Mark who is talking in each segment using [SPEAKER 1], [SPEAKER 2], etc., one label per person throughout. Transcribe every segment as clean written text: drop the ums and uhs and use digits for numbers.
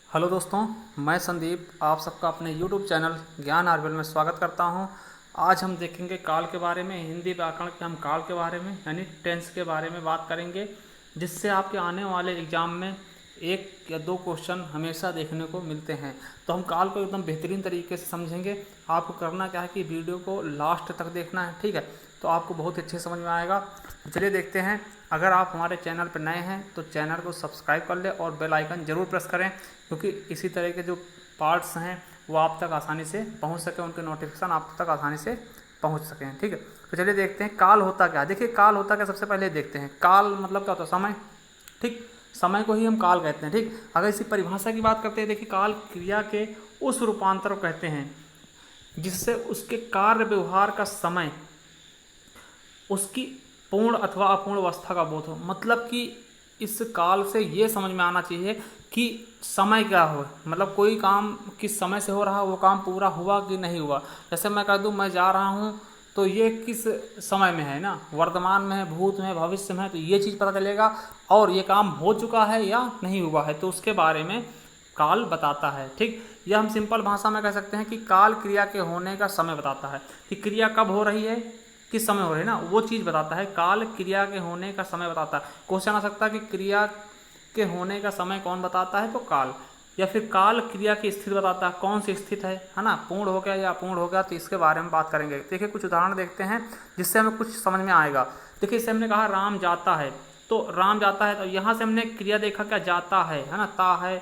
[SPEAKER 1] Hello दोस्तों, मैं संदीप आप सबका अपने YouTube चैनल ज्ञान आर्वल में स्वागत करता हूं। आज हम देखेंगे काल के बारे में, हिंदी व्याकरण के हम काल के बारे में यानी टेंस के बारे में बात करेंगे, जिससे आपके आने वाले एग्ज़ाम में एक या दो क्वेश्चन हमेशा देखने को मिलते हैं। तो हम काल को एकदम बेहतरीन तरीके से समझेंगे। आपको करना क्या है कि वीडियो को लास्ट तक देखना है, ठीक है? तो आपको बहुत ही अच्छे समझ में आएगा। तो चलिए देखते हैं। अगर आप हमारे चैनल पर नए हैं तो चैनल को सब्सक्राइब कर लें और बेल आइकन ज़रूर प्रेस करें, क्योंकि इसी तरह के जो पार्ट्स हैं वो आप तक आसानी से पहुंच सके, उनके नोटिफिकेशन आप तक आसानी से पहुंच सकें, ठीक है? तो चलिए देखते हैं काल होता क्या है। देखिए काल होता क्या, सबसे पहले देखते हैं। काल मतलब क्या होता है? समय, ठीक? समय को ही हम काल कहते हैं, ठीक? अगर इसी परिभाषा की बात करते हैं, देखिए काल क्रिया के उस रूपांतर को कहते हैं जिससे उसके कार्य व्यवहार का समय उसकी पूर्ण अथवा अपूर्ण अवस्था का बोध हो। मतलब कि इस काल से ये समझ में आना चाहिए कि समय क्या हो, मतलब कोई काम किस समय से हो रहा है, वो काम पूरा हुआ कि नहीं हुआ। जैसे मैं कह दूं मैं जा रहा हूँ, तो ये किस समय में है ना, वर्तमान में है, भूत में है, भविष्य में है, तो ये चीज़ पता चलेगा। और ये काम हो चुका है या नहीं हुआ है, तो उसके बारे में काल बताता है, ठीक? यह हम सिंपल भाषा में कह सकते हैं कि काल क्रिया के होने का समय बताता है, कि क्रिया कब हो रही है, किस समय हो रही है ना, वो चीज़ बताता है। काल क्रिया के होने का समय बताता है। क्वेश्चन आ सकता है कि क्रिया के होने का समय कौन बताता है, तो काल। या फिर काल क्रिया की स्थिति बताता है, कौन सी स्थिति है ना, पूर्ण हो गया या अपूर्ण हो गया, तो इसके बारे में बात करेंगे। देखिए कुछ उदाहरण देखते हैं जिससे हमें कुछ समझ में आएगा। देखिए इससे हमने कहा राम जाता है, तो राम जाता है, तो यहाँ से हमने क्रिया देखा क्या, जाता है ना, ता है,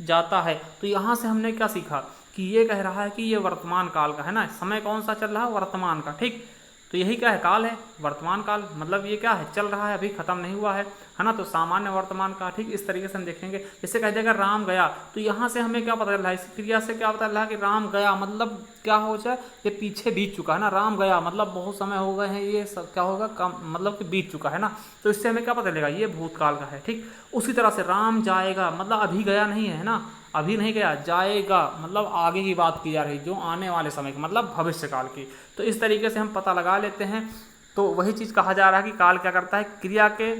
[SPEAKER 1] जाता है। तो यहाँ से हमने क्या सीखा कि ये कह रहा है कि ये वर्तमान काल का है ना, समय कौन सा चल रहा है, वर्तमान का, ठीक? तो यही क्या है, काल है, वर्तमान काल। मतलब ये क्या है, चल रहा है, अभी खत्म नहीं हुआ है ना, तो सामान्य वर्तमान का, ठीक? इस तरीके से हम देखेंगे। जैसे कह देगा राम गया, तो यहाँ से हमें क्या पता चल रहा है, इस क्रिया से क्या पता चल रहा है कि राम गया मतलब क्या हो जाए, ये पीछे बीत चुका है ना, राम गया मतलब बहुत समय हो गए हैं, ये सब क्या होगा, कम मतलब कि बीत चुका है ना, तो इससे हमें क्या पता चलेगा, ये भूतकाल का है, ठीक? उसी तरह से राम जाएगा मतलब अभी गया नहीं है ना, अभी नहीं गया, जाएगा मतलब आगे की बात की जा रही, जो आने वाले समय की, मतलब भविष्य काल की। तो इस तरीके से हम पता लगा लेते हैं। तो वही चीज़ कहा जा रहा है कि काल क्या करता है, क्रिया के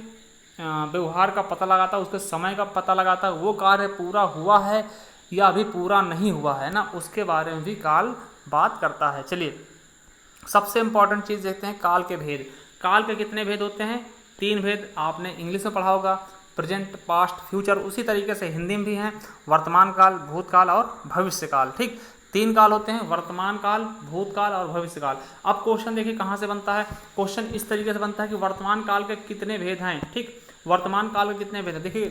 [SPEAKER 1] व्यवहार का पता लगाता है, उसके समय का पता लगाता है, वो कार्य पूरा हुआ है या अभी पूरा नहीं हुआ है ना, उसके बारे में भी काल बात करता है। चलिए सबसे इंपॉर्टेंट चीज़ देखते हैं, काल के भेद। काल के कितने भेद होते हैं? 3 भेद। आपने इंग्लिश में पढ़ा होगा, प्रेजेंट, पास्ट, फ्यूचर। उसी तरीके से हिंदी में भी हैं, वर्तमान काल, भूतकाल और भविष्य काल, ठीक? 3 काल होते हैं, वर्तमान काल, भूतकाल और भविष्य काल। अब क्वेश्चन देखिए कहाँ से बनता है। क्वेश्चन इस तरीके से बनता है कि वर्तमान काल के कितने भेद हैं, ठीक? वर्तमान काल के कितने भेद हैं। देखिए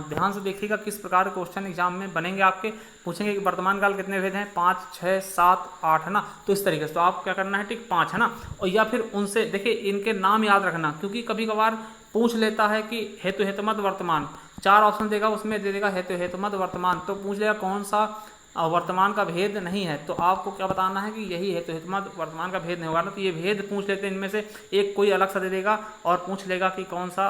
[SPEAKER 1] ध्यान से देखिएगा किस प्रकार के क्वेश्चन एग्जाम में बनेंगे आपके। पूछेंगे कि वर्तमान काल कितने भेद हैं, 5, 6, 7, 8 है ना, तो इस तरीके से। तो आप क्या करना है, ठीक, 5 है ना। और या फिर उनसे देखिए इनके नाम याद रखना, क्योंकि कभी कभार पूछ लेता है कि हेतु हेतुमत वर्तमान, 4 ऑप्शन देगा, उसमें दे देगा हेतु हेतुमत वर्तमान, तो पूछ लेगा कौन सा वर्तमान का भेद नहीं है, तो आपको क्या बताना है कि यही हेतु हेतुमत वर्तमान का भेद नहीं होगा ना। तो ये भेद पूछ लेते हैं, इनमें से एक कोई अलग सा दे देगा और पूछ लेगा कि कौन सा,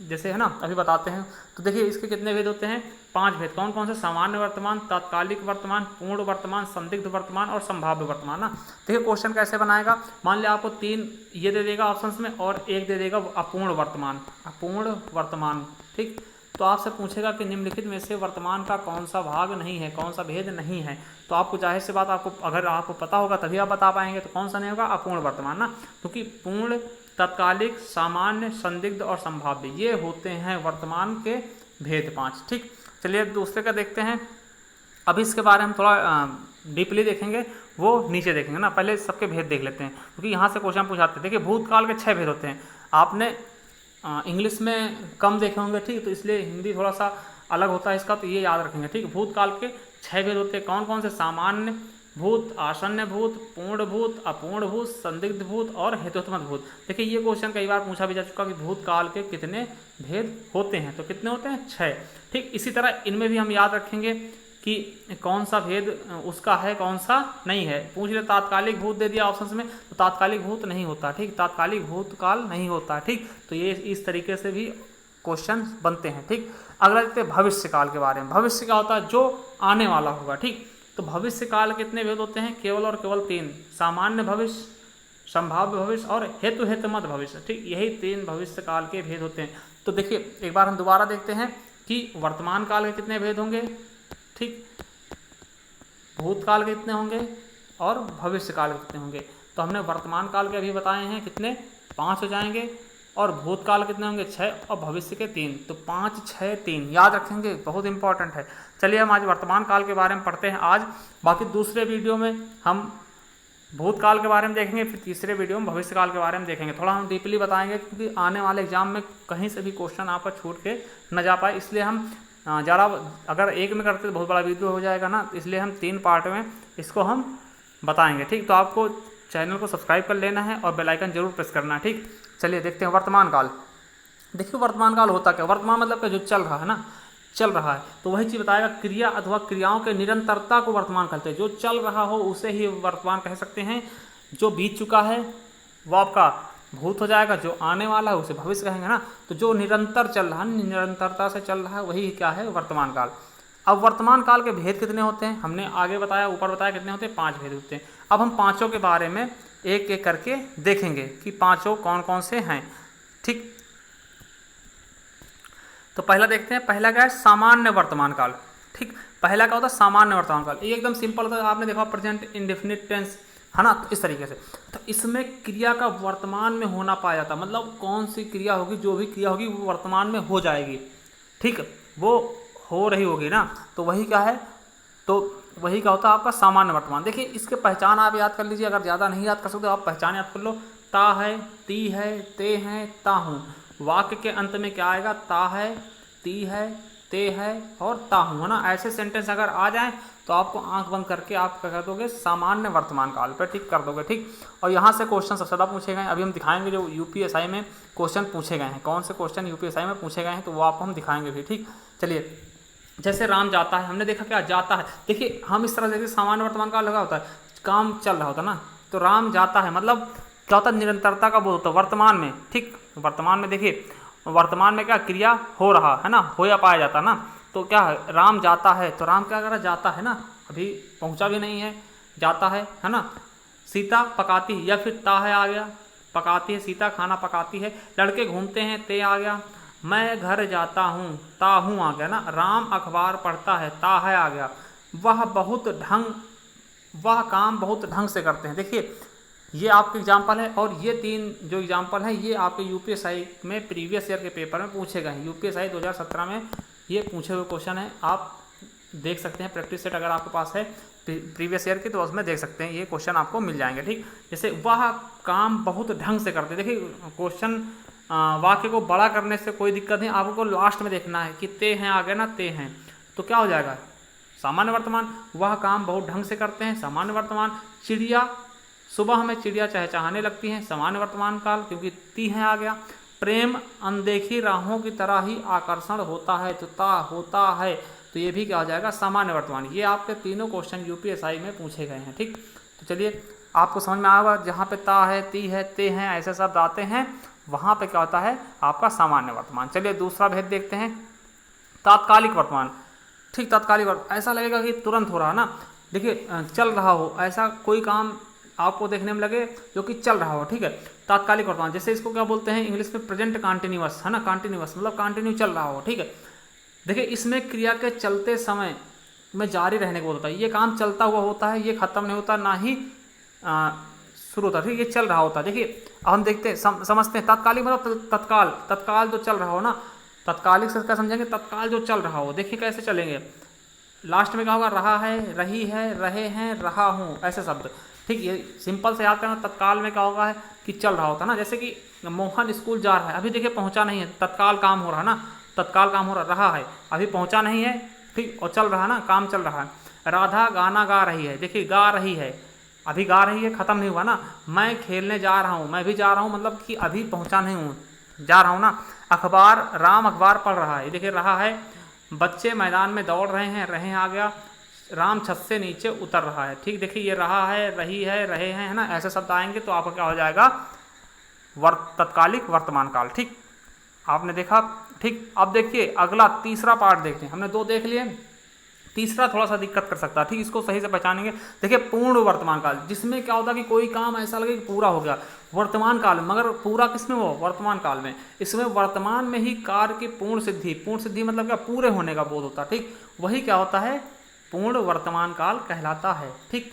[SPEAKER 1] जैसे है ना, अभी बताते हैं। तो देखिए इसके कितने भेद होते हैं, 5 भेद। कौन कौन से? सामान्य वर्तमान, तात्कालिक वर्तमान, पूर्ण वर्तमान, संदिग्ध वर्तमान और संभाव्य वर्तमान ना। देखिए क्वेश्चन कैसे बनाएगा, मान लिया आपको 3 ये दे देगा ऑप्शंस में और एक दे देगा अपूर्ण वर्तमान, अपूर्ण वर्तमान, ठीक? तो आपसे पूछेगा कि निम्नलिखित में से वर्तमान का कौन सा भाग नहीं है, कौन सा भेद नहीं है। तो आपको जाहिर सी बात, आपको अगर आपको पता होगा तभी आप बता पाएंगे। तो कौन सा नहीं होगा, अपूर्ण वर्तमान ना, क्योंकि पूर्ण, तात्कालिक, सामान्य, संदिग्ध और संभाव्य, ये होते हैं वर्तमान के भेद 5, ठीक? चलिए दूसरे का देखते हैं। अभी इसके बारे में थोड़ा डीपली देखेंगे, वो नीचे देखेंगे ना, पहले सबके भेद देख लेते हैं, क्योंकि यहाँ से क्वेश्चन पूछाते हैं। देखिए भूतकाल के 6 भेद होते हैं। आपने इंग्लिश में कम देखे होंगे, ठीक? तो इसलिए हिंदी थोड़ा सा अलग होता है इसका, तो ये याद रखेंगे, ठीक? भूतकाल के 6 भेद होते हैं। कौन कौन से? सामान्य भूत, आसन्न भूत, पूर्ण भूत, अपूर्ण भूत, संदिग्ध भूत और हेतुत्मक भूत। देखिए ये क्वेश्चन कई बार पूछा भी जा चुका कि भूतकाल के कितने भेद होते हैं, तो कितने होते हैं? 6, ठीक? इसी तरह इनमें भी हम याद रखेंगे कि कौन सा भेद उसका है, कौन सा नहीं है। पूछ ले तात्कालिक भूत दे दिया ऑप्शन में, तो तात्कालिक भूत नहीं होता, ठीक? तात्कालिक भूतकाल नहीं होता, ठीक? तो ये इस तरीके से भी क्वेश्चन बनते हैं, ठीक? अगला देखते हैं भविष्य काल के बारे में। भविष्य क्या होता है? जो आने वाला होगा, ठीक? तो भविष्य काल कितने भेद होते हैं? केवल और केवल 3, सामान्य भविष्य, संभाव्य भविष्य और हेतु हेतुमत भविष्य, ठीक? यही 3 भविष्य काल के भेद होते हैं। तो देखिए एक बार हम दोबारा देखते हैं कि वर्तमान काल के कितने भेद होंगे, ठीक। भूतकाल के कितने होंगे और भविष्य काल के कितने होंगे। तो हमने वर्तमान काल के अभी बताए हैं कितने, 5 हो जाएंगे, और भूतकाल कितने होंगे 6, और भविष्य के 3। तो 5 6 3 याद रखेंगे, बहुत इंपॉर्टेंट है। चलिए हम आज वर्तमान काल के बारे में पढ़ते हैं आज। बाकी दूसरे वीडियो में हम भूतकाल के बारे में देखेंगे, फिर तीसरे वीडियो में भविष्य काल के बारे में देखेंगे। थोड़ा हम डीपली बताएंगे क्योंकि आने वाले एग्जाम में कहीं से भी क्वेश्चन आपका छूट के न जा पाए, इसलिए हम ज़्यादा, अगर एक में करते तो बहुत बड़ा वीडियो हो जाएगा ना, इसलिए हम 3 पार्ट में इसको हम बताएंगे। ठीक, तो आपको चैनल को सब्सक्राइब कर लेना है और बेल आइकन जरूर प्रेस करना है। ठीक, चलिए देखते हैं वर्तमान काल। देखिए वर्तमान काल होता क्या, वर्तमान मतलब कि जो चल रहा है ना, चल रहा है, तो वही चीज़ बताएगा। क्रिया अथवा क्रियाओं के निरंतरता को वर्तमान कहते हैं। जो चल रहा हो उसे ही वर्तमान कह सकते हैं। जो बीत चुका है वो आपका भूत हो जाएगा, जो आने वाला है उसे भविष्य कहेंगे ना। तो जो निरंतर चल रहा है, निरंतरता से चल रहा है, वही क्या है, वर्तमान काल। अब वर्तमान काल के भेद कितने होते हैं, हमने आगे बताया, ऊपर बताया कितने होते हैं, 5 भेद होते हैं। अब हम पांचों के बारे में एक एक करके देखेंगे कि पांचों कौन कौन से हैं। ठीक, तो पहला देखते हैं। पहला क्या है, सामान्य वर्तमान काल। ठीक, पहला क्या होता है, सामान्य वर्तमान काल। ये एकदम सिंपल होता है, आपने देखा प्रेजेंट इंडेफिनिट टेंस है ना, तो इस तरीके से। तो इसमें क्रिया का वर्तमान में होना पाया जाता, मतलब कौन सी क्रिया होगी, जो भी क्रिया होगी वो वर्तमान में हो जाएगी। ठीक, वो हो रही होगी ना, तो वही क्या है, तो वही क्या होता है आपका सामान्य वर्तमान। देखिए इसके पहचान आप याद कर लीजिए, अगर ज़्यादा नहीं याद कर सकते आप पहचान याद कर लो। ता है, ती है, ते हैं, ता हूँ। वाक्य के अंत में क्या आएगा, ता है, ती है, ते है और ता हूँ, है ना। ऐसे सेंटेंस अगर आ जाएं तो आपको आंख बंद करके आप क्या कर दोगे, सामान्य वर्तमान काल पर टिक कर दोगे। ठीक, और यहाँ से क्वेश्चन सबसे ज़्यादा पूछे गए, अभी हम दिखाएंगे जो यूपीएसआई में क्वेश्चन पूछे गए हैं, कौन से क्वेश्चन यूपीएसआई में पूछे गए हैं, तो वो आपको हम दिखाएंगे भी। ठीक, चलिए जैसे राम जाता है, हमने देखा क्या जाता है। देखिए हम इस तरह देखिए, सामान्य वर्तमान काल लगा होता है, काम चल रहा होता है ना, तो राम जाता है मतलब क्या होता है, निरंतरता का बोध होता है वर्तमान में। ठीक, वर्तमान में देखिए, वर्तमान में क्या क्रिया हो रहा है ना, हो या पाया जाता है ना। तो क्या है, राम जाता है, तो राम क्या कर रहा, जाता है ना, अभी पहुंचा भी नहीं है, जाता है ना। सीता पकाती है, या फिर ता है आ गया, पकाती है सीता, खाना पकाती है। लड़के घूमते हैं, ते आ गया। मैं घर जाता हूँ, ता हूँ आ गया ना। राम अखबार पढ़ता है, ता है आ गया। वह काम बहुत ढंग से करते हैं। देखिए ये आपके एग्जाम्पल है, और ये 3 जो एग्जाम्पल हैं ये आपके यूपीएसआई में प्रीवियस ईयर के पेपर में पूछे गए हैं। यूपीएसआई 2017 में ये पूछे हुए क्वेश्चन है, आप देख सकते हैं। प्रैक्टिस सेट अगर आपके पास है प्रीवियस ईयर की, तो उसमें देख सकते हैं, ये क्वेश्चन आपको मिल जाएंगे। ठीक, जैसे वह काम बहुत ढंग से करते हैं। देखिए क्वेश्चन वाक्य को बड़ा करने से कोई दिक्कत नहीं, आपको लास्ट में देखना है कि ते हैं आ गए ना, ते हैं, तो क्या हो जाएगा, सामान्य वर्तमान। वह काम बहुत ढंग से करते हैं, सामान्य वर्तमान। चिड़िया, सुबह में चिड़िया चहचहाने लगती हैं, सामान्य वर्तमान काल, क्योंकि ती है आ गया। प्रेम अनदेखी राहों की तरह ही आकर्षण होता है, तो ता होता है, तो ये भी क्या हो जाएगा, सामान्य वर्तमान। ये आपके तीनों क्वेश्चन यूपीएसआई में पूछे गए हैं। ठीक, तो चलिए आपको समझ में आएगा, जहाँ पे ता है, ती है, ते हैं, ऐसे शब्द आते हैं, वहाँ पे क्या होता है आपका सामान्य वर्तमान। चलिए दूसरा भेद देखते हैं, तात्कालिक वर्तमान। ठीक, तात्कालिक वर्तमान ऐसा लगेगा कि तुरंत हो रहा है ना। देखिए चल रहा हो, ऐसा कोई काम आपको देखने में लगे जो कि चल रहा हो। ठीक है, तात्कालिक वर्तमान, जैसे इसको क्या बोलते हैं इंग्लिश में, प्रेजेंट कंटिन्यूअस, है ना। कंटिन्यूअस मतलब कंटिन्यू चल रहा हो। ठीक है, देखिए इसमें क्रिया के चलते समय में जारी रहने को होता है। ये काम चलता हुआ होता है, ये खत्म नहीं होता, ना ही शुरू होता है। ठीक, ये चल रहा होता है। देखिए अब हम देखते हैं, समझते हैं। तात्कालिक मतलब तत्काल, तत्काल जो चल रहा हो ना, तत्कालिक से क्या समझेंगे, तत्काल जो चल रहा हो। देखिए कैसे चलेंगे, लास्ट में क्या होगा, रहा है, रही है, रहे हैं, रहा हूँ, ऐसे शब्द। ठीक, ये सिंपल से याद करना। तत्काल में क्या होगा है कि चल रहा होता है ना, जैसे कि मोहन स्कूल जा रहा है, अभी देखिए पहुंचा नहीं है, तत्काल काम हो रहा है ना, तत्काल काम हो रहा है, अभी पहुंचा नहीं है। ठीक, और चल रहा है ना, काम चल रहा है। राधा गाना गा रही है, देखिए गा रही है, अभी गा रही है, खत्म नहीं हुआ ना। मैं खेलने जा रहा हूँ, मैं भी जा रहा हूँ, मतलब कि अभी पहुंचा नहीं हूँ, जा रहा हूँ ना। अखबार, राम अखबार पढ़ रहा है, देखिए रहा है। बच्चे मैदान में दौड़ रहे हैं, रहे आ गया। राम छत से नीचे उतर रहा है। ठीक, देखिए ये रहा है, रही है, रहे हैं, है ना, ऐसे शब्द आएंगे तो आपका क्या हो जाएगा, तत्कालिक वर्तमान काल। ठीक, आपने देखा। ठीक, अब देखिए अगला तीसरा पार्ट देखते हैं। हमने 2 देख लिए, तीसरा थोड़ा सा दिक्कत कर सकता है। ठीक, इसको सही से पहचानेंगे। देखिए पूर्ण वर्तमान काल, जिसमें क्या होता है कि कोई काम ऐसा लगे कि पूरा हो गया वर्तमान काल में, मगर पूरा किसमें हो, वर्तमान काल में। इसमें वर्तमान में ही कार्य की पूर्ण सिद्धि, पूर्ण सिद्धि मतलब क्या, पूरे होने का बोध होता है। ठीक, वही क्या होता है, पूर्ण वर्तमान काल कहलाता है। ठीक,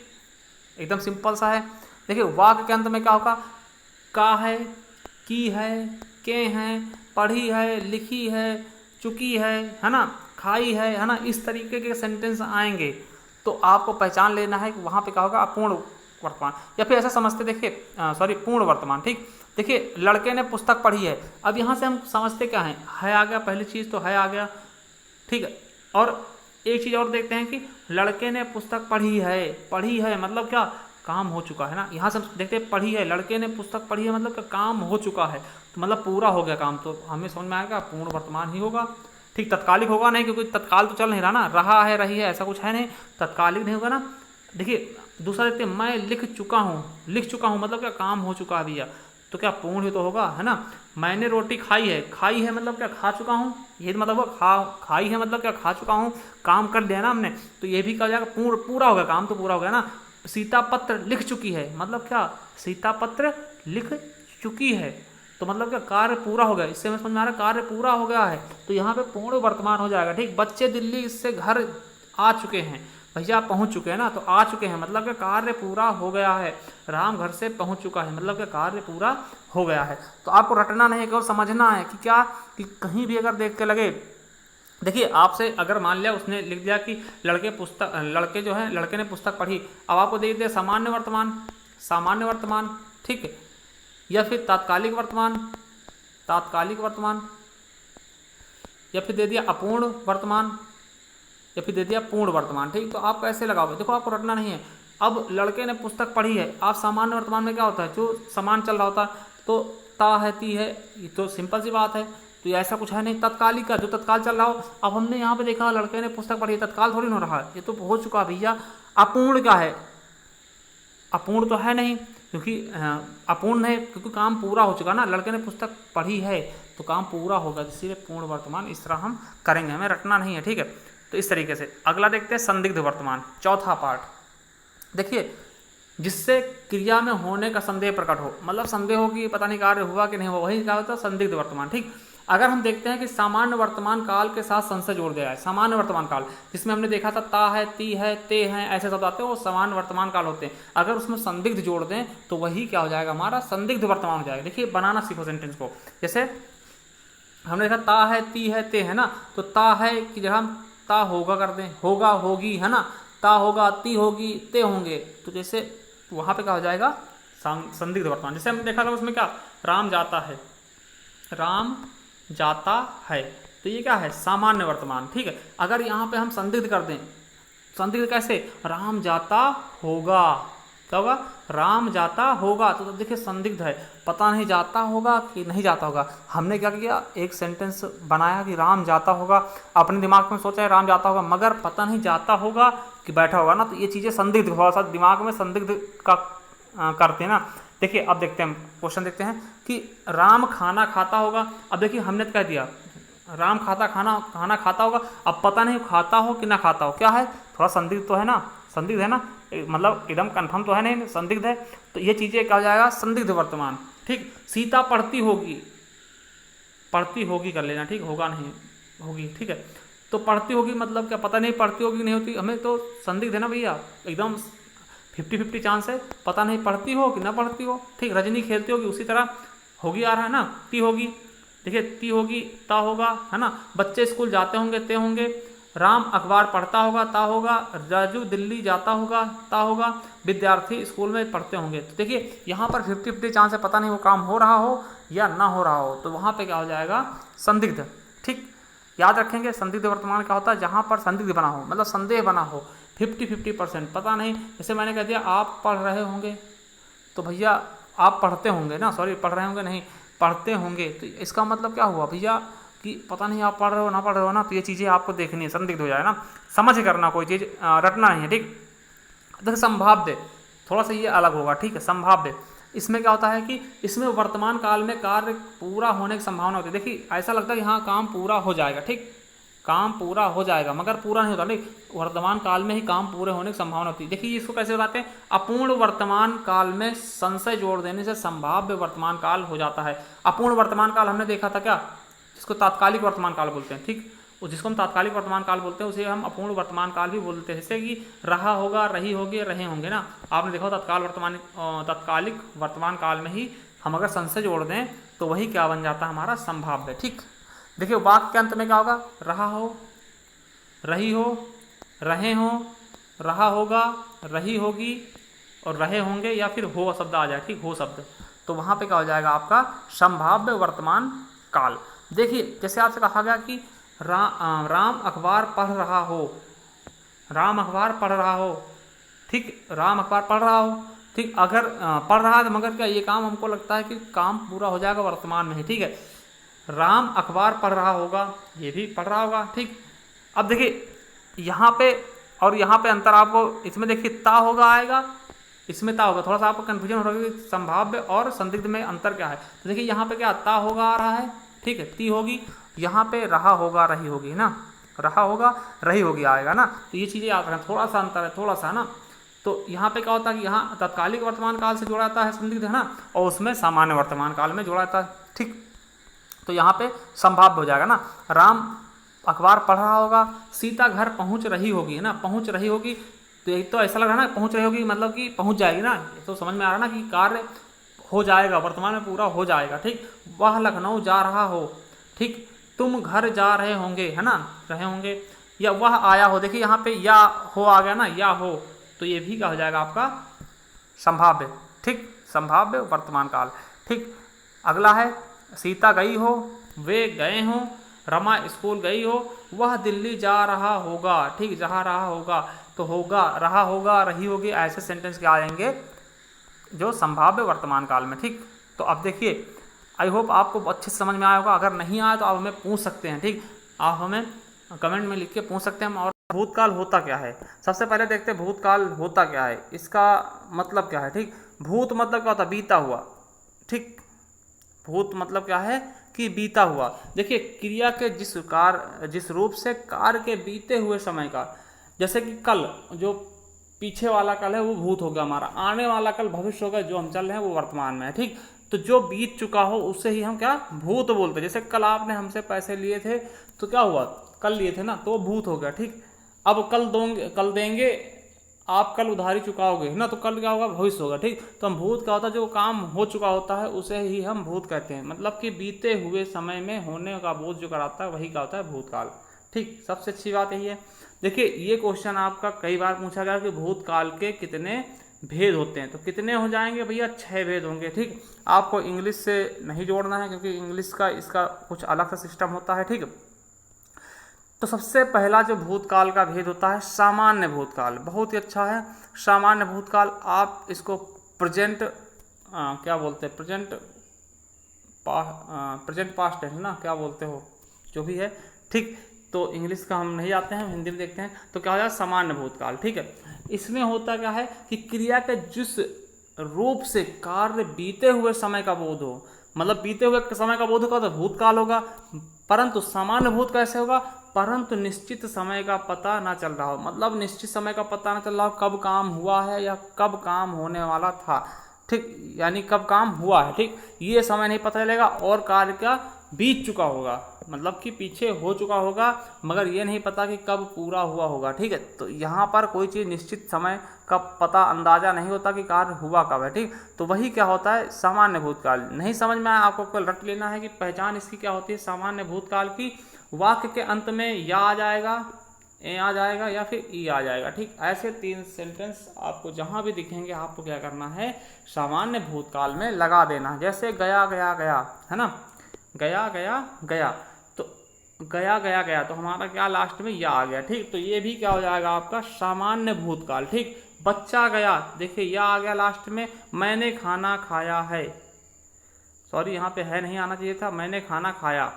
[SPEAKER 1] एकदम सिंपल सा है। देखिए वाक्य के अंत में क्या होगा, का है, की है, के हैं, पढ़ी है, लिखी है, चुकी है ना, खाई है ना, इस तरीके के सेंटेंस आएंगे तो आपको पहचान लेना है कि वहाँ पे क्या होगा, अपूर्ण वर्तमान, या फिर ऐसा समझते, देखिए सॉरी पूर्ण वर्तमान। ठीक, देखिए लड़के ने पुस्तक पढ़ी है, अब यहाँ से हम समझते क्या है आ गया, पहली चीज़ तो है आ गया। ठीक है, और एक चीज़ और देखते हैं कि लड़के ने पुस्तक पढ़ी है मतलब क्या, काम हो चुका है ना। यहाँ से देखते हैं पढ़ी है, लड़के ने पुस्तक पढ़ी है मतलब क्या, काम हो चुका है, तो मतलब पूरा हो गया काम, तो हमें समझ में आएगा पूर्ण वर्तमान ही होगा। ठीक, तत्कालिक होगा नहीं, क्योंकि तत्काल तो चल नहीं रहा ना, रहा है, रही है, ऐसा कुछ है नहीं, तत्कालिक नहीं होगा ना। देखिए दूसरा देखते हैं, मैं लिख चुका हूँ मतलब क्या, काम हो चुका है भैया, तो क्या पूर्ण ही तो होगा, है ना। मैंने रोटी खाई है मतलब क्या, खा चुका हूँ, ये मतलब खाई है मतलब क्या, खा चुका हूँ, काम कर दिया ना हमने, तो ये भी कहा जाएगा पूरा हो गया, काम तो पूरा हो गया ना। सीता पत्र लिख चुकी है मतलब क्या, सीता पत्र लिख चुकी है, तो मतलब क्या, कार्य पूरा हो गया, इससे हमें समझ में आ रहा है कार्य पूरा हो गया है, तो यहाँ पे पूर्ण वर्तमान हो जाएगा। ठीक, बच्चे दिल्ली से घर आ चुके हैं, भैया पहुंच चुके हैं ना, तो आ चुके हैं मतलब कि कार्य पूरा हो गया है। राम घर से पहुंच चुका है मतलब कि कार्य पूरा हो गया है। तो आपको रटना नहीं है, केवल समझना है कि क्या, कि कहीं भी अगर देख के लगे, देखिए आपसे अगर मान लिया उसने लिख दिया कि लड़के ने पुस्तक पढ़ी, अब आपको दे दिया सामान्य वर्तमान, ठीक है, या फिर तात्कालिक वर्तमान, या फिर दे दिया अपूर्ण वर्तमान, या फिर दे दिया पूर्ण वर्तमान। ठीक, तो आप कैसे लगाओगे, देखो आपको रटना नहीं है। अब लड़के ने पुस्तक पढ़ी है, आप सामान्य वर्तमान में क्या होता है, जो समान चल रहा होता है, तो ता है, ती है, ये तो सिंपल सी बात है, तो ऐसा कुछ है नहीं। तत्कालिक का, जो तत्काल चल रहा हो, अब हमने यहाँ पे देखा लड़के ने पुस्तक पढ़ी, तत्काल थोड़ी ना हो रहा है, ये तो हो चुका भैया। अपूर्ण क्या है, अपूर्ण तो है नहीं, क्योंकि अपूर्ण है क्योंकि काम पूरा हो चुका ना, लड़के ने पुस्तक पढ़ी है तो काम पूरा होगा, इसीलिए पूर्ण वर्तमान इस तरह हम करेंगे, हमें रटना नहीं है। ठीक है, तो इस तरीके से। अगला देखते हैं संदिग्ध वर्तमान, चौथा पार्ट। देखिए जिससे क्रिया में होने का संदेह प्रकट हो, मतलब संदेह हो कि पता नहीं कार्य हुआ कि नहीं हुआ, वही क्या होता है, संदिग्ध वर्तमान। ठीक, अगर हम देखते हैं कि सामान्य वर्तमान काल के साथ संशय जोड़ दिया है, सामान्य वर्तमान काल जिसमें हमने देखा था ता है, ती है, ते हैं, ऐसे शब्द आते हैं, वो सामान्य वर्तमान काल होते हैं। अगर उसमें संदिग्ध जोड़ दें तो वही क्या हो जाएगा, हमारा संदिग्ध वर्तमान हो जाएगा। देखिए बनाना सीखो सेंटेंस को, जैसे हमने देखा ता है, ती है, ते है ना, तो ता है की जगह हम ता होगा कर दें, होगा, होगी, है ना, ता होगा, ती होगी, ते होंगे, तो जैसे वहां पे क्या हो जाएगा, संदिग्ध वर्तमान। जैसे हमने देखा था उसमें क्या, राम जाता है, तो ये क्या है, सामान्य वर्तमान। ठीक है, अगर यहाँ पे हम संदिग्ध कर दें, संदिग्ध कैसे, राम जाता होगा, क्या होगा, राम जाता होगा, तो देखिए संदिग्ध है, पता नहीं जाता होगा कि नहीं जाता होगा। हमने क्या किया, एक सेंटेंस बनाया कि राम जाता होगा, अपने दिमाग में सोचा है राम जाता होगा, मगर पता नहीं जाता होगा कि बैठा होगा ना, तो ये चीज़ें संदिग्ध, थोड़ा सा दिमाग में संदिग्ध का करते हैं ना। देखिए अब देखते हैं, क्वेश्चन देखते हैं कि राम खाना खाता होगा। अब देखिए हमने कह दिया राम खाना खाता होगा, अब पता नहीं खाता हो कि ना खाता हो, क्या है, थोड़ा संदिग्ध तो है ना, संदिग्ध है ना, मतलब एकदम कंफर्म तो है नहीं, संदिग्ध है, तो ये चीजें क्या हो जाएगा, संदिग्ध वर्तमान। ठीक, सीता पढ़ती होगी कर लेना, ठीक, होगा नहीं, होगी। ठीक है, तो पढ़ती होगी मतलब क्या, पता नहीं पढ़ती होगी नहीं होती, हमें तो संदिग्ध है ना भैया, एकदम 50-50 चांस है, पता नहीं पढ़ती हो कि ना पढ़ती हो। ठीक, रजनी खेलती होगी, उसी तरह होगी आ रहा है ना, ती होगी, देखिए ती होगी, ता होगा, है ना, बच्चे स्कूल जाते होंगे, ते होंगे, राम अखबार पढ़ता होगा, ता होगा, राजू दिल्ली जाता होगा, ता होगा, विद्यार्थी स्कूल में पढ़ते होंगे। तो देखिए यहाँ पर 50-50 चांस है, पता नहीं वो काम हो रहा हो या ना हो रहा हो, तो वहाँ पे क्या हो जाएगा, संदिग्ध। ठीक, याद रखेंगे संदिग्ध वर्तमान क्या होता है, जहाँ पर संदिग्ध बना हो, मतलब संदेह बना हो, 50-50% पता नहीं। जैसे मैंने कह दिया आप पढ़ रहे होंगे, तो भैया आप पढ़ते होंगे ना, सॉरी पढ़ रहे होंगे नहीं, पढ़ते होंगे, तो इसका मतलब क्या हुआ भैया कि पता नहीं आप पढ़ रहे हो ना पढ़ रहे हो ना, तो ये चीज़ें आपको देखनी है, संदिग्ध हो जाए ना, समझ करना, कोई चीज़ रटना नहीं है। ठीक, देखिए संभाव्य, थोड़ा सा ये अलग होगा। ठीक है, संभाव्य, इसमें क्या होता है कि इसमें वर्तमान काल में कार्य पूरा होने की संभावना होती है। देखिए ऐसा लगता है कि हाँ काम पूरा हो जाएगा, ठीक, काम पूरा हो जाएगा, मगर पूरा नहीं होता, नहीं, वर्तमान काल में ही काम पूरे होने की संभावना होती है। देखिए इसको कैसे बताते हैं, अपूर्ण वर्तमान काल में संशय जोड़ देने से संभाव्य वर्तमान काल हो जाता है। अपूर्ण वर्तमान काल हमने देखा था क्या, जिसको तात्कालिक वर्तमान काल बोलते हैं। ठीक, जिसको हम तात्कालिक वर्तमान काल बोलते हैं, उसे हम अपूर्ण वर्तमान काल भी बोलते हैं। जैसे कि रहा होगा, रही होगी, रहे होंगे ना, आपने देखा तात्कालिक वर्तमान काल में ही हम अगर संशय जोड़ दें तो वही क्या बन जाता है हमारा संभाव्य। ठीक, देखिए वाक्य के अंत में क्या होगा, रहा हो, रही हो, रहे हो, रहा होगा, रही होगी और रहे होंगे, या फिर हो शब्द आ जाए, ठीक, हो शब्द, तो वहां पे क्या हो जाएगा आपका संभाव्य वर्तमान काल। देखिए जैसे आपसे कहा गया कि राम अखबार पढ़ रहा हो, राम अखबार पढ़ रहा हो, ठीक, राम अखबार पढ़ रहा हो, ठीक, अगर पढ़ रहा है मगर क्या ये काम हमको लगता है कि काम पूरा हो जाएगा वर्तमान में ही, ठीक है। राम अखबार पढ़ रहा होगा, ये भी पढ़ रहा होगा, ठीक। अब देखिए यहाँ पे और यहाँ पे अंतर आपको इसमें देखिए ता होगा आएगा, इसमें ता होगा, थोड़ा सा आपको कन्फ्यूजन हो रहा है कि संभाव्य और संदिग्ध में अंतर क्या है। तो देखिए यहाँ पे क्या ता होगा आ रहा है, ठीक है, ती होगी, यहाँ पे रहा होगा, रही होगी ना, रहा होगा, रही होगी आएगा ना। तो ये चीज़ें याद रखें, थोड़ा सा अंतर है, थोड़ा सा ना। तो यहाँ पे क्या होता है कि यहाँ तत्कालिक वर्तमान काल से जोड़ा जाता है संदिग्ध, है ना, और उसमें सामान्य वर्तमान काल में जोड़ा जाता है, ठीक। तो यहाँ पे संभाव्य हो जाएगा ना, राम अखबार पढ़ रहा होगा, सीता घर पहुँच रही होगी, है ना, पहुँच रही होगी, तो एक तो ऐसा लग रहा है ना पहुँच रही होगी मतलब कि पहुँच जाएगी ना, तो समझ में आ रहा है ना कि कार्य हो जाएगा, वर्तमान में पूरा हो जाएगा, ठीक। वह लखनऊ जा रहा हो, ठीक, तुम घर जा रहे होंगे, है ना, रहे होंगे, या वह आया हो, देखिए यहाँ पे या हो आ गया ना, या हो, तो ये भी क्या हो जाएगा आपका संभाव्य, ठीक, संभाव्य वर्तमान काल, ठीक। अगला है सीता गई हो, वे गए हों, रमा स्कूल गई हो, वह दिल्ली जा रहा होगा, ठीक, जा रहा होगा, तो होगा, रहा होगा, रही होगी, ऐसे सेंटेंस क्या आएंगे जो संभाव्य वर्तमान काल में, ठीक। तो अब देखिए आई होप आपको अच्छे से समझ में आया होगा, अगर नहीं आया तो आप हमें पूछ सकते हैं, ठीक, आप हमें कमेंट में लिख के पूछ सकते हैं हम। और भूतकाल होता क्या है, सबसे पहले देखते हैं भूतकाल होता क्या है, इसका मतलब क्या है, ठीक। भूत मतलब क्या होता है, बीता हुआ, ठीक, भूत मतलब क्या है कि बीता हुआ। देखिए क्रिया के जिस रूप से कार्य के बीते हुए समय का, जैसे कि कल, जो पीछे वाला कल है वो भूत हो गया हमारा, आने वाला कल भविष्य होगा, जो हम चल रहे हैं वो वर्तमान में है, ठीक। तो जो बीत चुका हो उससे ही हम क्या भूत बोलते हैं। जैसे कल आपने हमसे पैसे लिए थे तो क्या हुआ, कल लिए थे ना, तो भूत हो गया, ठीक। अब कल देंगे, आप कल उधारी चुकाओगे ना, तो कल क्या होगा, भविष्य होगा, ठीक। तो हम भूत क्या होता है, जो काम हो चुका होता है उसे ही हम भूत कहते हैं, मतलब कि बीते हुए समय में होने का बोध जो कराता है वही क्या होता है भूतकाल, ठीक। सबसे अच्छी बात यही है। देखिए ये क्वेश्चन आपका कई बार पूछा गया कि भूतकाल के कितने भेद होते हैं, तो कितने हो जाएंगे भैया, 6 भेद होंगे, ठीक। आपको इंग्लिश से नहीं जोड़ना है क्योंकि इंग्लिश का इसका कुछ अलग सा सिस्टम होता है, ठीक। तो सबसे पहला जो भूतकाल का भेद होता है सामान्य भूतकाल, बहुत ही अच्छा है सामान्य भूतकाल। आप इसको प्रेजेंट क्या बोलते हैं, प्रेजेंट पास्ट है ना, क्या बोलते हो, जो भी है, ठीक। तो इंग्लिश का हम नहीं आते हैं, हिंदी में देखते हैं, तो क्या हो जाए सामान्य भूतकाल, ठीक है। इसमें होता क्या है कि क्रिया के जिस रूप से कार्य बीते हुए समय का बोध हो, मतलब बीते हुए समय का बोध होगा तो भूतकाल होगा, परंतु सामान्य भूत कैसे होगा, परंतु निश्चित समय का पता ना चल रहा हो, मतलब निश्चित समय का पता ना चल रहा हो, कब काम हुआ है या कब काम होने वाला था, ठीक, यानी कब काम हुआ है, ठीक, ये समय नहीं पता चलेगा, और कार्य का बीत चुका होगा, मतलब कि पीछे हो चुका होगा, मगर ये नहीं पता कि कब पूरा हुआ होगा, ठीक है। तो यहाँ पर कोई चीज़ निश्चित समय का पता अंदाजा नहीं होता कि कार्य हुआ कब है, ठीक। तो वही क्या होता है सामान्य भूतकाल। नहीं समझ में आया आपको केवल रट लेना है कि पहचान इसकी क्या होती है सामान्य भूतकाल की, वाक्य के अंत में या आ जाएगा, ए आ जाएगा या फिर ई आ जाएगा, ठीक। ऐसे 3 सेंटेंस आपको जहां भी दिखेंगे आपको क्या करना है सामान्य भूतकाल में लगा देना। जैसे गया गया गया, है ना, गया गया गया, तो गया गया गया, तो हमारा क्या लास्ट में या आ गया, ठीक। तो ये भी क्या हो जाएगा आपका सामान्य भूतकाल, ठीक। बच्चा गया, देखिए या आ गया लास्ट में, मैंने खाना खाया है, सॉरी यहाँ पे है नहीं आना चाहिए था, मैंने खाना खाया,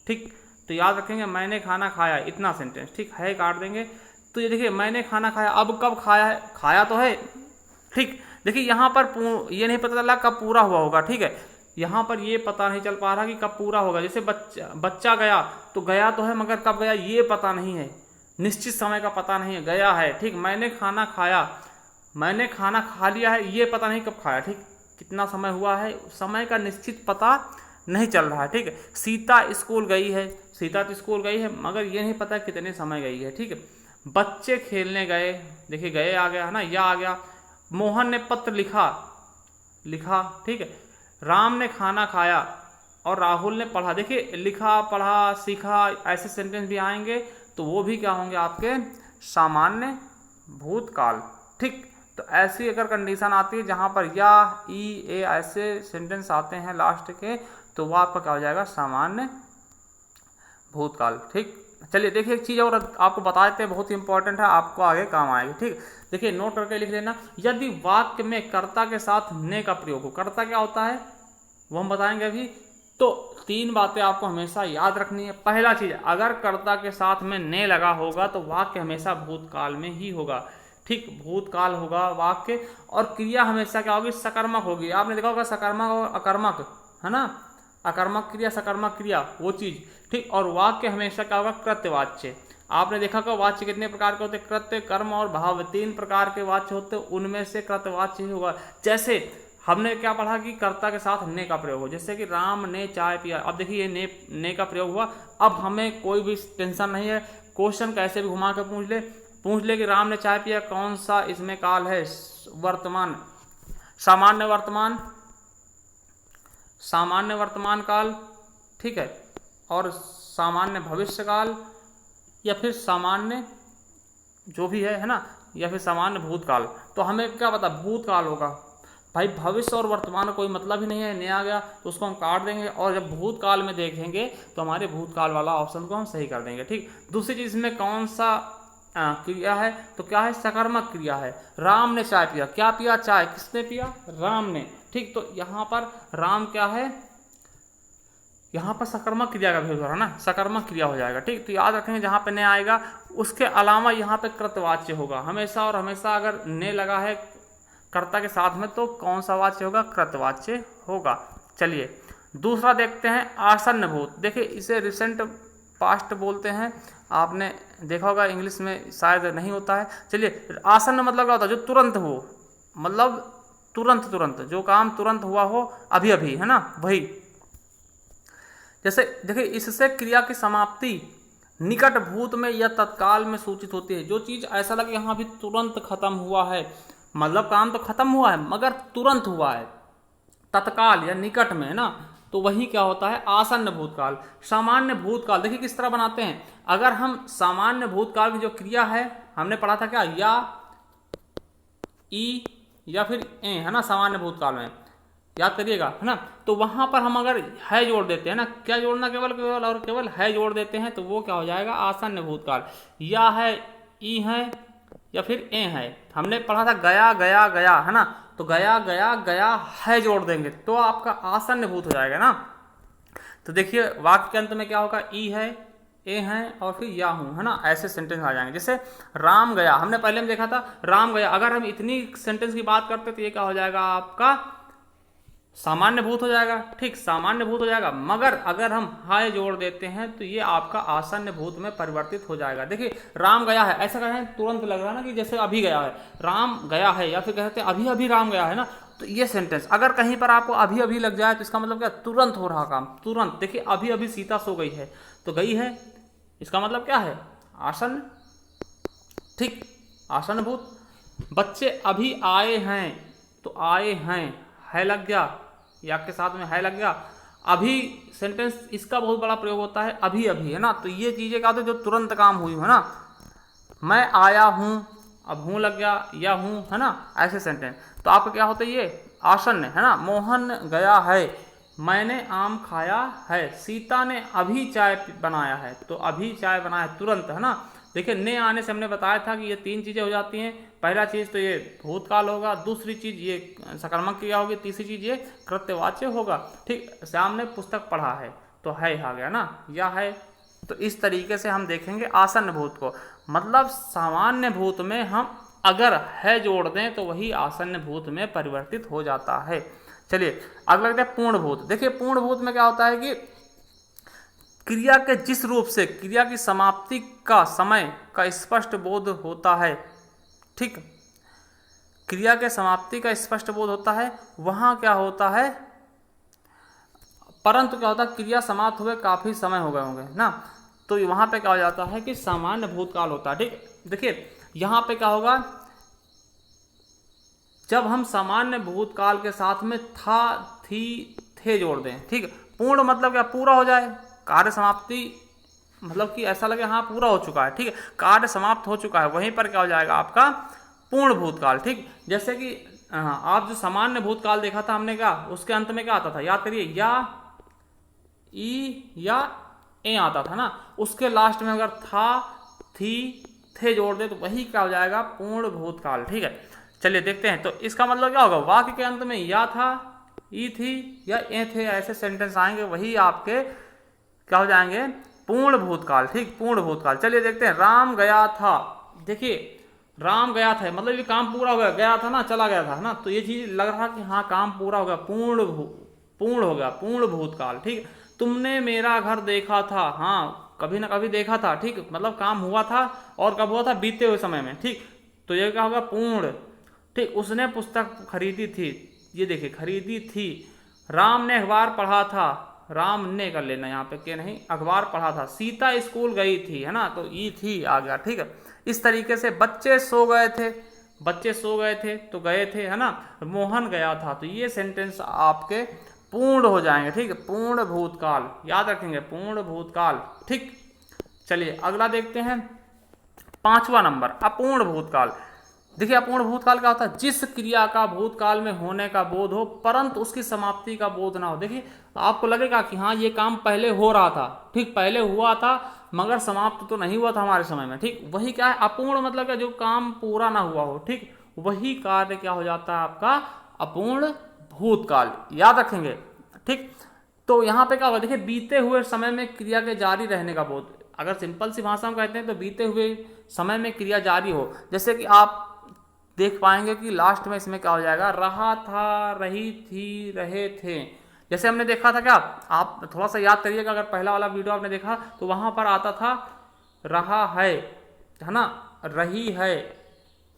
[SPEAKER 1] ठीक। तो याद रखेंगे मैंने खाना खाया, इतना सेंटेंस, ठीक है, काट देंगे। तो ये देखिए मैंने खाना खाया, अब कब खाया है, खाया तो है, ठीक। देखिए यहाँ पर ये नहीं पता चला कब पूरा हुआ होगा, ठीक है, यहाँ पर ये पता नहीं चल पा रहा कि कब पूरा होगा। जैसे बच्चा गया, तो गया तो है मगर कब गया ये पता नहीं है, निश्चित समय का पता नहीं है, गया है, ठीक। मैंने खाना खाया, मैंने खाना खा लिया है, ये पता नहीं कब खाया, ठीक, कितना समय हुआ है, समय का निश्चित पता नहीं चल रहा है। ठीक है, सीता स्कूल गई है, सीता तो स्कूल गई है मगर ये नहीं पता कितने समय गई है। ठीक है, बच्चे खेलने गए, देखिए गए आ गया है ना, या आ गया। मोहन ने पत्र लिखा, लिखा। ठीक है, राम ने खाना खाया और राहुल ने पढ़ा। देखिए लिखा, पढ़ा, सीखा, ऐसे सेंटेंस भी आएंगे तो वो भी क्या होंगे आपके सामान्य भूतकाल। ठीक, तो ऐसी अगर कंडीशन आती है जहां पर या, ई, ए ऐसे सेंटेंस आते हैं लास्ट के, तो वो आपका क्या हो जाएगा सामान्य भूतकाल। ठीक, चलिए देखिए एक चीज़ और आपको बता देते हैं, बहुत ही इंपॉर्टेंट है, आपको आगे काम आएगी। ठीक, देखिए नोट करके लिख लेना। यदि वाक्य में कर्ता के साथ ने का प्रयोग हो, कर्ता क्या होता है वो हम बताएंगे अभी, तो 3 बातें आपको हमेशा याद रखनी है। पहला चीज, अगर कर्ता के साथ में ने लगा होगा तो वाक्य हमेशा भूतकाल में ही होगा। ठीक, भूतकाल होगा वाक्य, और क्रिया हमेशा क्या होगी सकर्मक होगी। आपने देखा होगा सकर्मक और अकर्मक, है ना, अकर्मक क्रिया सकर्मक क्रिया वो चीज। ठीक, और वाक्य हमेशा क्या होगा कृत्यवाच्य। आपने देखा होगा वाच्य कितने प्रकार के होते हैं, कृत्य, कर्म और भाव, 3 प्रकार के वाच्य होते हैं, उनमें से कृत्यवाच्य ही होगा। जैसे हमने क्या पढ़ा कि कर्ता के साथ ने का प्रयोग हो, जैसे कि राम ने चाय पिया। अब देखिए ये ने का प्रयोग हुआ, अब हमें कोई भी टेंशन नहीं है, क्वेश्चन कैसे भी घुमा कर पूछ ले कि राम ने चाय पिया, कौन सा इसमें काल है, वर्तमान, सामान्य वर्तमान, सामान्य वर्तमान काल। ठीक है, और सामान्य भविष्य काल, या फिर सामान्य जो भी है ना, या फिर सामान्य भूतकाल। तो हमें क्या पता भूतकाल होगा भाई, भविष्य और वर्तमान का कोई मतलब ही नहीं है, नया आ गया तो उसको हम काट देंगे, और जब भूतकाल में देखेंगे तो हमारे भूतकाल वाला ऑप्शन को हम सही कर देंगे। ठीक, दूसरी चीज में कौन सा क्रिया है, तो क्या है सकर्मक क्रिया है। राम ने चाय पिया, क्या पिया, चाय, किसने पिया, राम ने। ठीक, तो यहाँ पर राम क्या है, यहाँ पर सकर्मक क्रिया का भी होगा ना, सकर्मक क्रिया हो जाएगा। ठीक, तो याद रखेंगे जहाँ पे ने आएगा, उसके अलावा यहाँ पे कृतवाच्य होगा हमेशा, और हमेशा अगर ने लगा है कर्ता के साथ में तो कौन सा वाच्य होगा, कृतवाच्य होगा। चलिए दूसरा देखते हैं आसन्न भूत। देखिए इसे रिसेंट पास्ट बोलते हैं, आपने देखा होगा इंग्लिश में शायद नहीं होता है। चलिए आसन्न मतलब क्या होता है, जो तुरंत हो, मतलब तुरंत तुरंत जो काम तुरंत हुआ हो, अभी अभी, है ना, वही। जैसे देखिए इससे क्रिया की समाप्ति निकट भूत में या तत्काल में सूचित होती है। जो चीज ऐसा लगे यहाँ भी तुरंत खत्म हुआ है, मतलब काम तो खत्म हुआ है मगर तुरंत हुआ है, तत्काल या निकट में, है ना, तो वही क्या होता है आसन्न भूतकाल। सामान्य भूतकाल देखिए किस तरह बनाते हैं। अगर हम सामान्य भूतकाल की जो क्रिया है, हमने पढ़ा था क्या, या, ई या फिर ए, है ना, सामान्य भूतकाल में याद करिएगा, है ना, तो वहां पर हम अगर है जोड़ देते हैं ना, क्या जोड़ना, केवल केवल और केवल है जोड़ देते हैं, तो वो क्या हो जाएगा आसन्न भूतकाल। या है, ई है, या फिर ए है। हमने पढ़ा था गया गया गया, है ना, तो गया गया गया है जोड़ देंगे तो आपका आसन्न भूत हो जाएगा ना। तो देखिए वाक्य के अंत में क्या होगा, ई है, ए है और फिर या हूं, है ना, ऐसे सेंटेंस आ जाएंगे। जैसे राम गया, हमने पहले में देखा था राम गया, अगर हम इतनी सेंटेंस की बात करते तो ये क्या हो जाएगा आपका सामान्य भूत हो जाएगा। ठीक, सामान्य भूत हो जाएगा, मगर अगर हम हाय जोड़ देते हैं तो ये आपका आसन्न भूत में परिवर्तित हो जाएगा। देखिए राम गया है, ऐसा कहें तुरंत लग रहा है ना कि जैसे अभी गया है, राम गया है, या फिर कहते हैं अभी अभी राम गया है ना, तो ये सेंटेंस अगर कहीं पर आपको अभी अभी लग जाए तो इसका मतलब क्या, तुरंत हो रहा काम, तुरंत। देखिए अभी अभी सीता सो गई है, तो गई है, इसका मतलब क्या है आसन्न। ठीक, आसन्न भूत। बच्चे अभी आए हैं, तो आए हैं, है लग गया, या के साथ में है लग गया। अभी सेंटेंस इसका बहुत बड़ा प्रयोग होता है, अभी अभी, है ना, तो ये चीजें क्या होती है जो तुरंत काम हुई, है ना। मैं आया हूं, अब हूं लग गया, या हूं, है ना, ऐसे सेंटेंस तो आपका क्या होता है ये आसन्न, है ना। मोहन गया है, मैंने आम खाया है, सीता ने अभी चाय बनाया है, तो अभी चाय बनाया तुरंत, है ना। देखिए ने आने से हमने बताया था कि ये 3 चीजें हो जाती हैं। पहला चीज तो ये भूतकाल होगा, दूसरी चीज ये सकर्मक क्रिया होगी, तीसरी चीज ये कृत्यवाच्य होगा। ठीक, श्याम ने पुस्तक पढ़ा है, तो है आ गया ना, या है। तो इस तरीके से हम देखेंगे आसन्न भूत को, मतलब सामान्य भूत में हम अगर है जोड़ दें तो वही आसन्न भूत में परिवर्तित हो जाता है। चलिए अगला देखते हैं पूर्ण भूत। देखिए पूर्ण भूत में क्या होता है कि क्रिया के जिस रूप से क्रिया की समाप्ति का समय का स्पष्ट बोध होता है, ठीक, क्रिया के समाप्ति का स्पष्ट बोध होता है, वहां क्या होता है परंतु क्या होता है, क्रिया समाप्त हुए काफी समय हो गए होंगे ना, तो वहां पे क्या हो जाता है कि सामान्य भूतकाल होता है। ठीक, देखिए यहां पे क्या होगा, जब हम सामान्य भूतकाल के साथ में था, थी, थे जोड़ दें, ठीक, पूर्ण मतलब क्या, पूरा हो जाए, कार्य समाप्ति मतलब कि ऐसा लगे हाँ पूरा हो चुका है, ठीक है, कार्य समाप्त हो चुका है, वहीं पर क्या हो जाएगा आपका पूर्ण भूतकाल। ठीक, जैसे कि आप जो सामान्य भूतकाल देखा था हमने, क्या उसके अंत में क्या आता था, याद करिए, या, ई या ए आता था ना, उसके लास्ट में अगर था, थी, थे जोड़ दे तो वही क्या हो जाएगा, पूर्ण भूतकाल। ठीक है, चलिए देखते हैं, तो इसका मतलब क्या होगा, वाक्य के अंत में या था, ई थी या ए थे, ऐसे सेंटेंस आएंगे, वही आपके क्या हो जाएंगे, पूर्ण भूतकाल। ठीक, पूर्ण भूतकाल। चलिए देखते हैं, राम गया था, देखिए राम गया था मतलब ये काम पूरा हो गया, गया था ना, चला गया था ना, तो ये चीज लग रहा कि हाँ काम पूरा हो गया, पूर्ण हो गया, पूर्ण भूतकाल। ठीक, तुमने मेरा घर देखा था, हाँ कभी ना कभी देखा था, ठीक, मतलब काम हुआ था, और कब हुआ था, बीते हुए समय में। ठीक, तो ये क्या होगा, पूर्ण। ठीक, उसने पुस्तक खरीदी थी, ये देखिए खरीदी थी। राम ने अखबार पढ़ा था, राम ने कर लेना यहाँ पे, के नहीं, अखबार पढ़ा था। सीता स्कूल गई थी, है ना, तो ई थी आ गया। ठीक है, इस तरीके से बच्चे सो गए थे, बच्चे सो गए थे तो गए थे, है ना, मोहन गया था, तो ये सेंटेंस आपके पूर्ण हो जाएंगे। ठीक है, पूर्ण भूतकाल याद रखेंगे, पूर्ण भूतकाल। ठीक, चलिए अगला देखते हैं, 5वां नंबर, अपूर्ण भूतकाल। देखिए अपूर्ण भूतकाल क्या होता है, जिस क्रिया का भूतकाल में होने का बोध हो परंतु उसकी समाप्ति का बोध ना हो। देखिए आपको लगेगा कि हाँ ये काम पहले हो रहा था, ठीक, पहले हुआ था मगर समाप्त तो नहीं हुआ था हमारे समय में। ठीक, वही क्या है, अपूर्ण मतलब क्या, जो काम पूरा ना हुआ हो। ठीक, वही कार्य क्या हो जाता है आपका, अपूर्ण भूतकाल, याद रखेंगे। ठीक, तो यहाँ पे क्या होगा, देखिए बीते हुए समय में क्रिया के जारी रहने का बोध, अगर सिंपल सी भाषा में कहते हैं तो बीते हुए समय में क्रिया जारी हो। जैसे कि आप देख पाएंगे कि लास्ट में इसमें क्या हो जाएगा, रहा था, रही थी, रहे थे। जैसे हमने देखा था, क्या आप थोड़ा सा याद करिएगा, अगर पहला वाला वीडियो आपने देखा तो वहां पर आता था रहा है ना, रही है,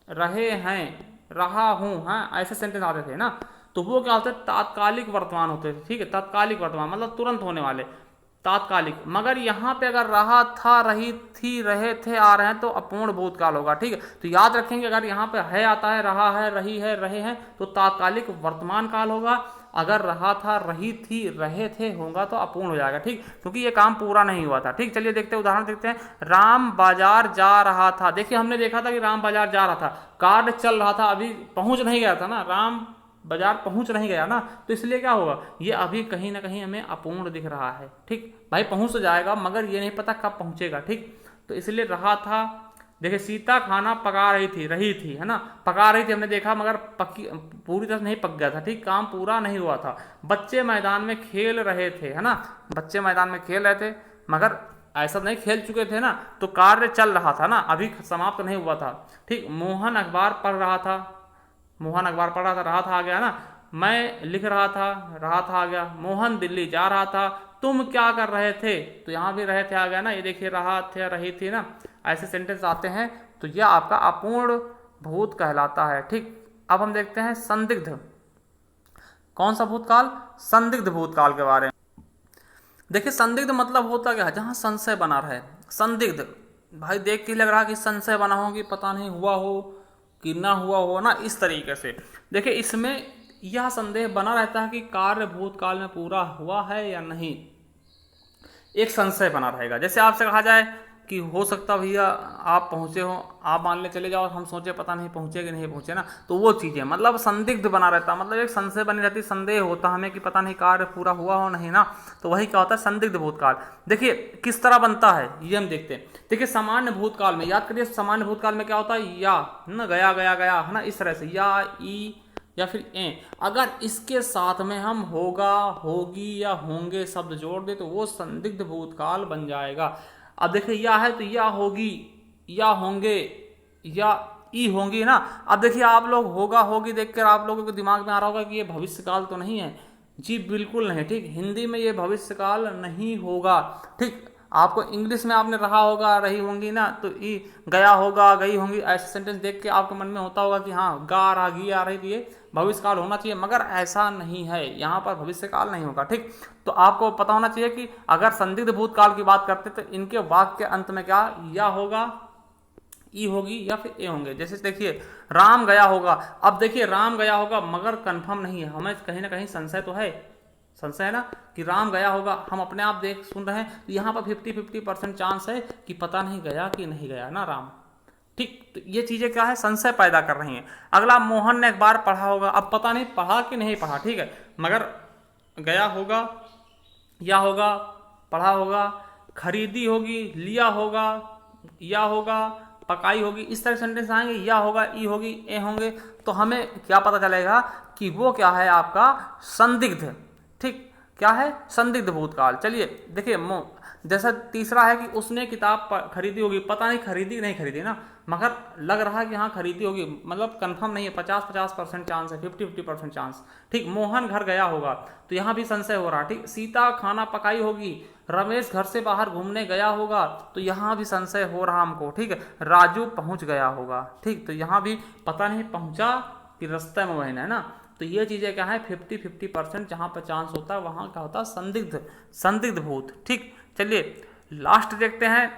[SPEAKER 1] रहे हैं, रहा हूं, हाँ ऐसे सेंटेंस आते थे ना, तो वो क्या होते, तात्कालिक वर्तमान होते थे। ठीक है, तात्कालिक वर्तमान मतलब तुरंत होने वाले, तात्कालिक। मगर यहाँ पे अगर रहा था, रही थी, रहे थे आ रहे हैं तो अपूर्ण भूतकाल होगा। ठीक है, तो याद रखेंगे अगर यहाँ पे है आता है, रहा है, रही है, रहे हैं, तो तात्कालिक वर्तमान काल होगा। अगर रहा था, रही थी, रहे थे होगा तो अपूर्ण हो जाएगा। ठीक, क्योंकि ये काम पूरा नहीं हुआ था। ठीक, चलिए देखते हैं, उदाहरण देखते हैं, राम बाजार जा रहा था। देखिए हमने देखा था कि राम बाजार जा रहा था, कार्य चल रहा था, अभी पहुंच नहीं गया था ना, राम बाजार पहुंच नहीं गया ना, तो इसलिए क्या होगा, ये अभी कहीं ना कहीं हमें अपूर्ण दिख रहा है। ठीक, भाई पहुंच तो जाएगा मगर ये नहीं पता कब पहुंचेगा। ठीक, तो इसलिए रहा था। देखिए सीता खाना पका रही थी, है ना, पका रही थी हमने देखा, मगर पकी पूरी तरह नहीं पक गया था। ठीक, काम पूरा नहीं हुआ था। बच्चे मैदान में खेल रहे थे, है ना, बच्चे मैदान में खेल रहे थे, मगर ऐसा नहीं खेल चुके थे ना, तो कार्य चल रहा था ना, अभी समाप्त नहीं हुआ था। ठीक, मोहन अखबार पढ़ रहा था, मोहन अखबार पढ़ रहा था आ गया ना, मैं लिख रहा था आ गया। मोहन दिल्ली जा रहा था, तुम क्या कर रहे थे, तो यहाँ भी रहे थे आ गया ना, ये देखिए रहा थे, रही थी ना, ऐसे सेंटेंस आते हैं, तो यह आपका अपूर्ण भूत कहलाता है। ठीक, अब हम देखते हैं संदिग्ध, कौन सा भूतकाल, संदिग्ध भूतकाल के बारे में। देखिए संदिग्ध मतलब होता क्या है, जहां संशय बना रहे। संदिग्ध भाई देख के लग रहा कि संशय बना हो कि पता नहीं हुआ हो कि ना हुआ हो ना, इस तरीके से। देखिए इसमें यह संदेह बना रहता है कि कार्य भूतकाल में पूरा हुआ है या नहीं, एक संशय बना रहेगा। जैसे आपसे कहा जाए कि हो सकता भैया आप पहुंचे हो, आप मान ले चले जाओ और हम सोचे पता नहीं पहुंचे कि नहीं पहुंचे ना, तो वो चीज़ें मतलब संदिग्ध बना रहता, मतलब एक संशय बनी रहती, संदेह होता हमें कि पता नहीं कार्य पूरा हुआ हो नहीं ना, तो वही क्या होता है, संदिग्ध भूतकाल। देखिए किस तरह बनता है ये हम देखते हैं। देखिए सामान्य भूतकाल में याद करिए, सामान्य भूतकाल में क्या होता है, या ना, गया गया गया, है ना, इस तरह से, या, ई या फिर ए, अगर इसके साथ में हम होगा, होगी या होंगे शब्द जोड़ दे तो वो संदिग्ध भूतकाल बन जाएगा। अब देखिए या है तो या होगी, या होंगे, या ई होंगी ना। अब देखिए आप लोग होगा, होगी देखकर आप लोगों के दिमाग में आ रहा होगा कि ये भविष्यकाल तो नहीं है। जी बिल्कुल नहीं। ठीक, हिंदी में ये भविष्यकाल नहीं होगा। ठीक, आपको इंग्लिश में आपने रहा होगा, रही होंगी ना, तो ई गया होगा, गई होंगी, ऐसे सेंटेंस देख के आपके मन में होता होगा कि हाँ गा आ रहा, गी आ रही, तो ये भविष्य काल होना चाहिए, मगर ऐसा नहीं है, यहाँ पर भविष्य काल नहीं होगा। ठीक, तो आपको पता होना चाहिए कि अगर संदिग्ध भूतकाल की बात करते तो इनके वाक्य के अंत में क्या या होगा, ई होगी या फिर ए होंगे। जैसे देखिए राम गया होगा, अब देखिए राम गया होगा मगर कंफर्म नहीं है, हमें कहीं ना कहीं संशय तो है, संशय है ना कि राम गया होगा, हम अपने आप देख सुन रहे हैं, तो यहाँ पर 50-50% चांस है कि पता नहीं गया कि नहीं गया ना राम। ठीक, तो ये चीजें क्या है, संशय पैदा कर रही हैं। अगला मोहन ने एक बार पढ़ा होगा, अब पता नहीं पढ़ा कि नहीं पढ़ा, ठीक है, मगर गया होगा, या होगा, पढ़ा होगा, खरीदी होगी, लिया होगा, या होगा, पकाई होगी, इस तरह सेंटेंस आएंगे, या होगा, ई होगी, ए होंगे, तो हमें क्या पता चलेगा कि वो क्या है आपका संदिग्ध। ठीक, क्या है, संदिग्ध भूतकाल। चलिए देखिए जैसा तीसरा है कि उसने किताब खरीदी होगी, पता नहीं खरीदी नहीं खरीदी ना, मगर लग रहा है कि हाँ खरीदी होगी, मतलब कंफर्म नहीं है, 50-50% चांस है, 50-50% चांस। ठीक, मोहन घर गया होगा, तो यहाँ भी संशय हो रहा है। ठीक, सीता खाना पकाई होगी, रमेश घर से बाहर घूमने गया होगा, तो यहाँ भी संशय हो रहा हमको। ठीक है, राजू पहुंच गया होगा, ठीक, तो यहाँ भी पता नहीं पहुंचा कि रास्ते में वही है ना, तो ये चीजें क्या है, 50-50% जहां पर चांस होता है वहां क्या होता है, संदिग्ध भूत। ठीक, चलिए लास्ट देखते हैं,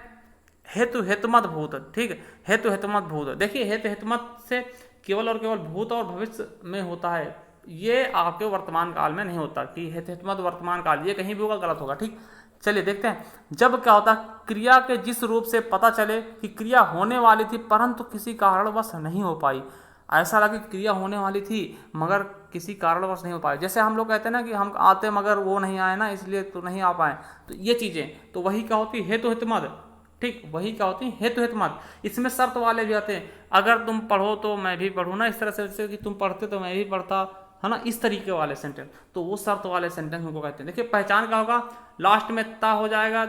[SPEAKER 1] हेतु हेतुमत भूत। ठीक, हेतु हेतुमत भूत, देखिए हेतु हेतुमत से केवल और केवल भूत और भविष्य में होता है, ये आपके वर्तमान काल में नहीं होता कि हेतु हेतुमत वर्तमान काल, ये कहीं भी होगा गलत होगा। ठीक, चलिए देखते हैं, जब क्या होता है, क्रिया के जिस रूप से पता चले कि क्रिया होने वाली थी परंतु किसी कारणवश नहीं हो पाई, ऐसा लगे क्रिया होने वाली थी मगर किसी कारणवश नहीं हो पाए, जैसे हम लोग कहते हैं ना कि हम आते मगर वो नहीं आए ना, इसलिए तो नहीं आ पाए, तो ये चीजें तो वही क्या होती, हेतु हितमत। ठीक, वही क्या होती, हेतु हितमत। इसमें शर्त वाले भी आते हैं, अगर तुम पढ़ो तो मैं भी पढ़ूँ ना, इस तरह से कि तुम पढ़ते तो मैं भी पढ़ता, है ना, इस तरीके वाले सेंटेंस, तो वो शर्त वाले सेंटेंस उनको कहते हैं। देखिए पहचान क्या होगा, लास्ट में ता हो जाएगा,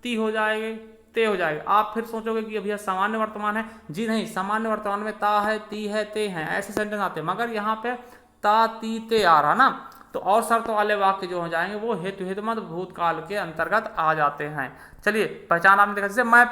[SPEAKER 1] ती हो जाएगी, ते हो जाएगा। आप फिर सोचोगे कि भैया सामान्य वर्तमान है, जी नहीं, सामान्य वर्तमान में ता है, ती है, ते हैं, ऐसे सेंटेंस आते हैं, मगर यहाँ पे ता ती ते आ रहा ना, तो और शर्त वाले वाक्य जो हो जाएंगे वो हेतु हितमत भूतकाल के अंतर्गत आ जाते हैं। चलिए पहचान आपने देखा, जैसे मैं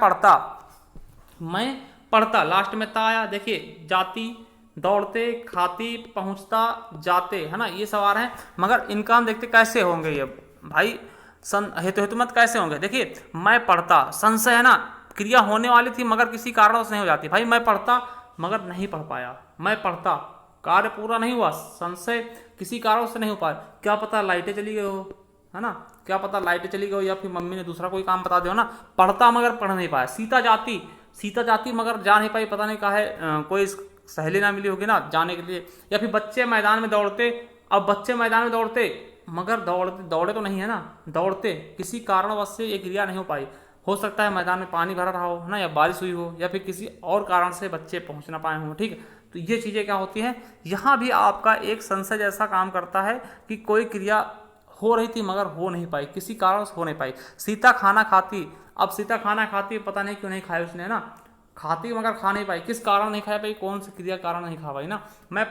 [SPEAKER 1] पढ़ता, लास्ट में ता आया, देखिए जाती, दौड़ते, खाती, पहुंचता, जाते, है ना, ये सवाल है, मगर इनका हम देखते कैसे होंगे ये भाई, हेतु हेतुमत कैसे होंगे। देखिए मैं पढ़ता, संशय है ना, क्रिया होने वाली थी मगर किसी कारण से नहीं हो जाती, भाई मैं पढ़ता मगर नहीं पढ़ पाया, मैं पढ़ता कार्य पूरा नहीं हुआ, संशय किसी कारण से नहीं हो पाया, क्या पता लाइटें चली गई हो, है ना, क्या पता लाइटें चली गई हो, या फिर मम्मी ने दूसरा कोई काम बता दिया ना, पढ़ता मगर पढ़ नहीं पाया। सीता जाती मगर जा नहीं पाई, पता नहीं कहा है, कोई सहेली ना मिली होगी ना जाने के लिए, या फिर बच्चे मैदान में दौड़ते, अब बच्चे मैदान में दौड़ते मगर दौड़े तो नहीं है ना, दौड़ते किसी कारणवश से ये क्रिया नहीं हो पाई, हो सकता है मैदान में पानी भरा रहा हो ना, या बारिश हुई हो, या फिर किसी और कारण से बच्चे पहुंच ना पाए हों। ठीक है, तो ये चीजें क्या होती हैं, यहाँ भी आपका एक संशय जैसा काम करता है कि कोई क्रिया हो रही थी मगर हो नहीं पाई, किसी कारण से हो नहीं पाई। सीता खाना खाती, अब सीता खाना खाती, पता नहीं क्यों नहीं खाया उसने ना, खाती मगर खा नहीं पाई, किस कारण नहीं खा पाई, कौन सी क्रिया कारण नहीं खा पाई ना। मैं तो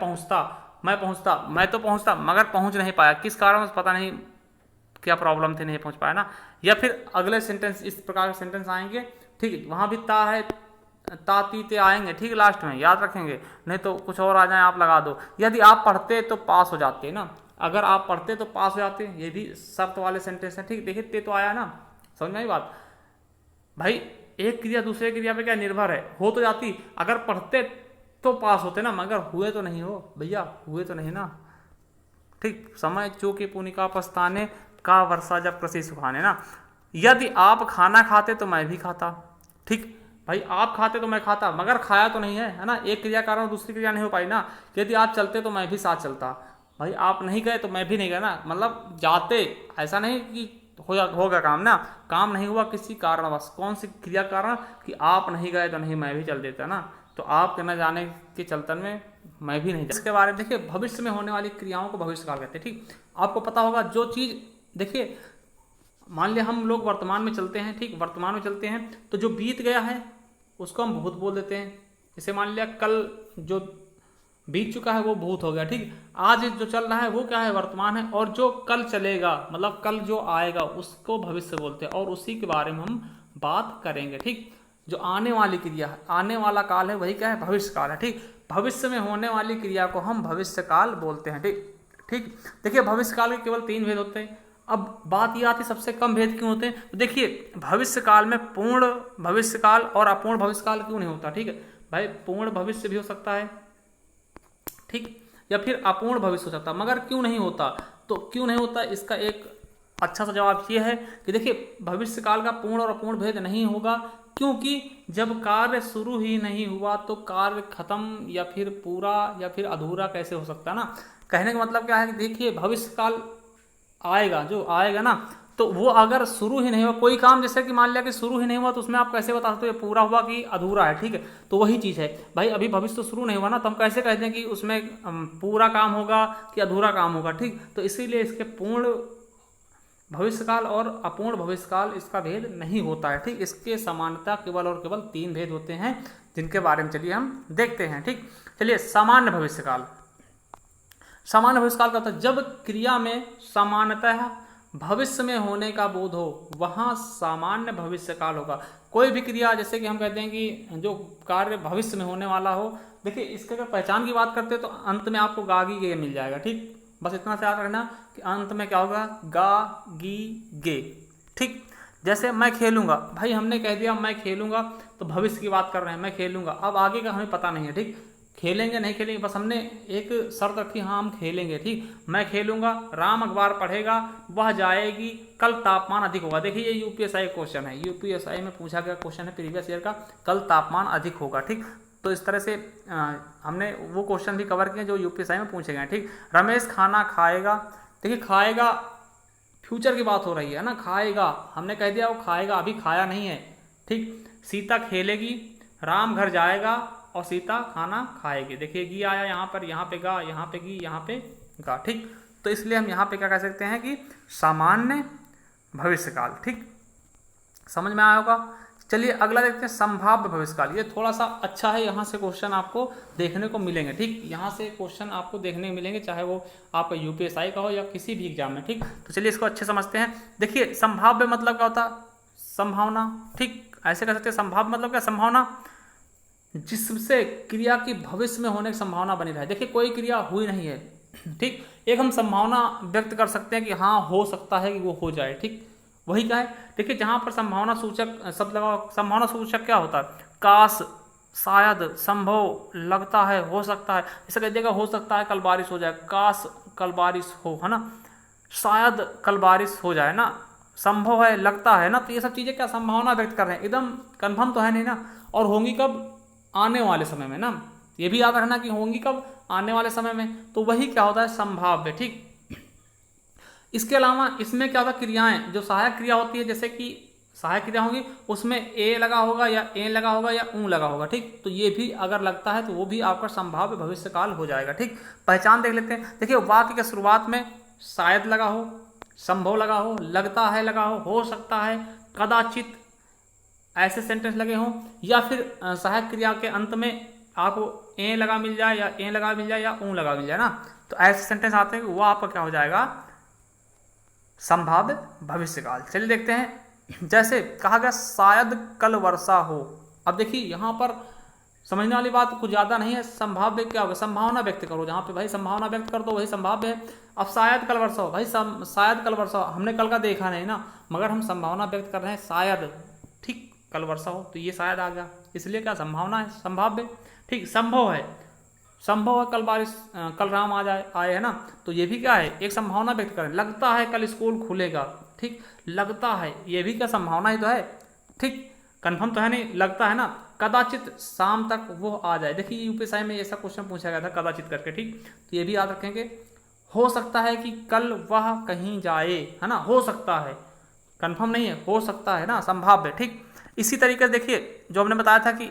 [SPEAKER 1] पहुंचता मगर पहुंच नहीं पाया, किस कारण से पता नहीं क्या प्रॉब्लम थी, नहीं पहुंच पाया ना। या फिर अगले सेंटेंस इस प्रकार के सेंटेंस आएंगे, ठीक है, वहां भी ता है, ता ती ते आएंगे, ठीक, लास्ट में याद रखेंगे, नहीं तो कुछ और आ जाए आप लगा दो। यदि आप पढ़ते तो पास हो जाते ना, अगर आप पढ़ते तो पास हो जाते, ये भी शर्त वाले सेंटेंस है। ठीक, देखिए ते तो आया ना, समझ में आई बात भाई, एक क्रिया दूसरे क्रिया पे क्या निर्भर है, हो तो जाती, अगर पढ़ते तो पास होते ना, मगर हुए तो नहीं हो भैया, हुए तो नहीं ना। ठीक, समय चूके पुनिका पछताने का वर्षा जब कृषि सुखाने ना। यदि आप खाना खाते तो मैं भी खाता, ठीक भाई, आप खाते तो मैं खाता, मगर खाया तो नहीं है ना, एक क्रिया कारण दूसरी क्रिया नहीं हो पाई ना। यदि आप चलते तो मैं भी साथ चलता, भाई आप नहीं गए तो मैं भी नहीं गया ना, मतलब जाते, ऐसा नहीं कि होगा काम ना, काम नहीं हुआ किसी कारणवश, कौन सी क्रिया कारण कि आप नहीं गए तो नहीं मैं भी चल देता ना, तो आप न जाने के चलतन में मैं भी नहीं। इसके बारे में देखिए, भविष्य में होने वाली क्रियाओं को भविष्य काल कहते हैं। ठीक, आपको पता होगा जो चीज, देखिए मान लिया हम लोग वर्तमान में चलते हैं, ठीक, वर्तमान में चलते हैं तो जो बीत गया है उसको हम भूत बोल देते हैं। जैसे मान लिया कल जो बीत चुका है वो भूत हो गया, ठीक। आज जो चल रहा है वो क्या है, वर्तमान है, और जो कल चलेगा मतलब कल जो आएगा उसको भविष्य बोलते हैं, और उसी के बारे में हम बात करेंगे, ठीक। जो आने वाली क्रिया है, आने वाला काल है, वही क्या है, भविष्य काल है, ठीक। भविष्य में होने वाली क्रिया को हम भविष्य काल बोलते हैं, ठीक। ठीक, देखिए भविष्य काल के केवल 3 भेद होते हैं। अब बात यह आती है सबसे कम भेद क्यों होते हैं, तो देखिए भविष्य काल में पूर्ण भविष्य काल और अपूर्ण भविष्य काल क्यों नहीं होता, ठीक है भाई। पूर्ण भविष्य भी हो सकता है, ठीक, या फिर अपूर्ण भविष्य हो सकता है, मगर क्यों नहीं होता, तो क्यों नहीं होता इसका एक अच्छा सा जवाब ये है कि देखिए भविष्य काल का पूर्ण और अपूर्ण भेद नहीं होगा, क्योंकि जब कार्य शुरू ही नहीं हुआ तो कार्य खत्म या फिर पूरा या फिर अधूरा कैसे हो सकता है ना। कहने का मतलब क्या है कि देखिए भविष्य काल आएगा, जो आएगा ना, तो वो अगर शुरू ही नहीं हुआ कोई काम, जैसे कि मान लिया कि शुरू ही नहीं हुआ, तो उसमें आप कैसे बता सकते हो ये पूरा हुआ कि अधूरा है, ठीक है। तो वही चीज़ है भाई, अभी भविष्य तो शुरू नहीं हुआ ना, तो हम कैसे कहते हैं कि उसमें पूरा काम होगा कि अधूरा काम होगा, ठीक। तो इसीलिए इसके पूर्ण भविष्यकाल और अपूर्ण भविष्यकाल इसका भेद नहीं होता है, ठीक। इसके समानता केवल और केवल 3 भेद होते हैं, जिनके बारे में चलिए हम देखते हैं, ठीक। चलिए सामान्य भविष्यकाल। सामान्य भविष्यकाल का होता है जब क्रिया में सामान्यतः भविष्य में होने का बोध हो, वहाँ सामान्य भविष्यकाल होगा। कोई भी क्रिया, जैसे कि हम कहते हैं कि जो कार्य भविष्य में होने वाला हो, देखिए इसके अगर पहचान की बात करते हैं तो अंत में आपको गा गी गे मिल जाएगा, ठीक। बस इतना से याद रखना कि अंत में क्या होगा, गा गी गे, ठीक। जैसे मैं खेलूंगा, भाई हमने कह दिया मैं खेलूंगा, तो भविष्य की बात कर रहे हैं, मैं खेलूंगा। अब आगे का हमें पता नहीं है, ठीक, खेलेंगे नहीं खेलेंगे, बस हमने एक शर्त रखी, हाँ हम खेलेंगे, ठीक। मैं खेलूंगा, राम अखबार पढ़ेगा, वह जाएगी, कल तापमान अधिक होगा। देखिए ये यूपीएसआई क्वेश्चन है, यूपीएसआई में पूछा गया क्वेश्चन है प्रीवियस ईयर का, कल तापमान अधिक होगा, ठीक। तो इस तरह से हमने वो क्वेश्चन भी कवर किए जो यूपीएसआई में पूछे गए, ठीक। रमेश खाना खाएगा, देखिए खाएगा फ्यूचर की बात हो रही है ना, खाएगा, हमने कह दिया वो खाएगा, अभी खाया नहीं है, ठीक। सीता खेलेगी, राम घर जाएगा और सीता खाना खाएगी। देखिए गी आया यहाँ पर, यहाँ पे गा, यहाँ पे गी, यहाँ पे गा, ठीक। तो इसलिए हम यहाँ पे क्या कह सकते हैं कि सामान्य भविष्यकाल, ठीक। समझ में आया होगा। चलिए अगला देखते हैं संभाव्य भविष्यकाल। ये थोड़ा सा अच्छा है, यहाँ से क्वेश्चन आपको देखने को मिलेंगे, ठीक। यहाँ से क्वेश्चन आपको देखने को मिलेंगे, चाहे वो आपका यूपीएसआई का हो या किसी भी एग्जाम में, ठीक। तो चलिए इसको अच्छे समझते हैं। देखिए संभाव्य मतलब क्या होता है, संभावना, ठीक। ऐसे कह सकते हैं संभाव्य मतलब क्या, संभावना जिससे क्रिया की भविष्य में होने की संभावना बनी रहे। देखिए कोई क्रिया हुई नहीं है, ठीक, एक हम संभावना व्यक्त कर सकते हैं कि हाँ हो सकता है कि वो हो जाए, ठीक। वही क्या है, देखिए जहाँ पर संभावना सूचक शब्द लगा, संभावना सूचक क्या होता है, काश, शायद, संभव, लगता है, हो सकता है। ऐसा कह दिएगा हो सकता है कल बारिश हो जाए, काश कल बारिश हो, है ना, शायद कल बारिश हो जाए ना, संभव है, लगता है ना। तो ये सब चीज़ें क्या संभावना व्यक्त कर रहे हैं, एकदम कन्फर्म तो है नहीं ना। और होंगी कब, आने वाले समय में ना, ये भी याद रखना कि होंगी कब, आने वाले समय में। तो वही क्या होता है, संभाव्य, ठीक। इसके अलावा इसमें क्या होता है, क्रियाएं जो सहायक क्रिया होती है, जैसे कि सहायक क्रिया होगी उसमें ए लगा होगा या ए लगा होगा या ऊ लगा होगा, ठीक। तो ये भी अगर लगता है तो वो भी आपका संभाव्य भविष्यकाल हो जाएगा, ठीक। पहचान देख लेते हैं। देखिए वाक्य के शुरुआत में शायद लगा हो, संभव लगा हो, लगता है लगा हो सकता है, कदाचित, ऐसे सेंटेंस लगे हों, या फिर सहायक क्रिया के अंत में आपको ए लगा मिल जाए या ए लगा मिल जाए या ऊ लगा मिल जाए ना, तो ऐसे सेंटेंस आते हैं कि वो आपका क्या हो जाएगा, संभाव्य भविष्यकाल। चलिए देखते हैं, जैसे कहा गया शायद कल वर्षा हो। अब देखिए यहाँ पर समझने वाली बात कुछ ज़्यादा नहीं है, संभाव्य क्या होगा, संभावना व्यक्त करो, जहाँ पे भाई संभावना व्यक्त कर दो वही संभाव्य है। अब शायद कल वर्षा हो, भाई शायद कल वर्षा हो, हमने कल का देखा नहीं ना, मगर हम संभावना व्यक्त कर रहे हैं शायद, ठीक, कल वर्षा हो, तो ये शायद आ गया, इसलिए क्या संभावना है, संभाव्य, ठीक। संभव है, संभव है कल बारिश, कल राम आ जाए, आए, है ना, तो ये भी क्या है, एक संभावना व्यक्त करें। लगता है कल स्कूल खुलेगा, ठीक, लगता है, ये भी क्या संभावना ही तो है, ठीक, कंफर्म तो है नहीं, लगता है ना। कदाचित शाम तक वो आ जाए, देखिए यूपीएसआई में ऐसा क्वेश्चन पूछा गया था कदाचित करके, ठीक। तो ये भी याद रखेंगे। हो सकता है कि कल वह कहीं जाए, है ना, हो सकता है, कंफर्म नहीं है, हो सकता है ना, संभाव्य, ठीक। इसी तरीके से देखिए जो हमने बताया था कि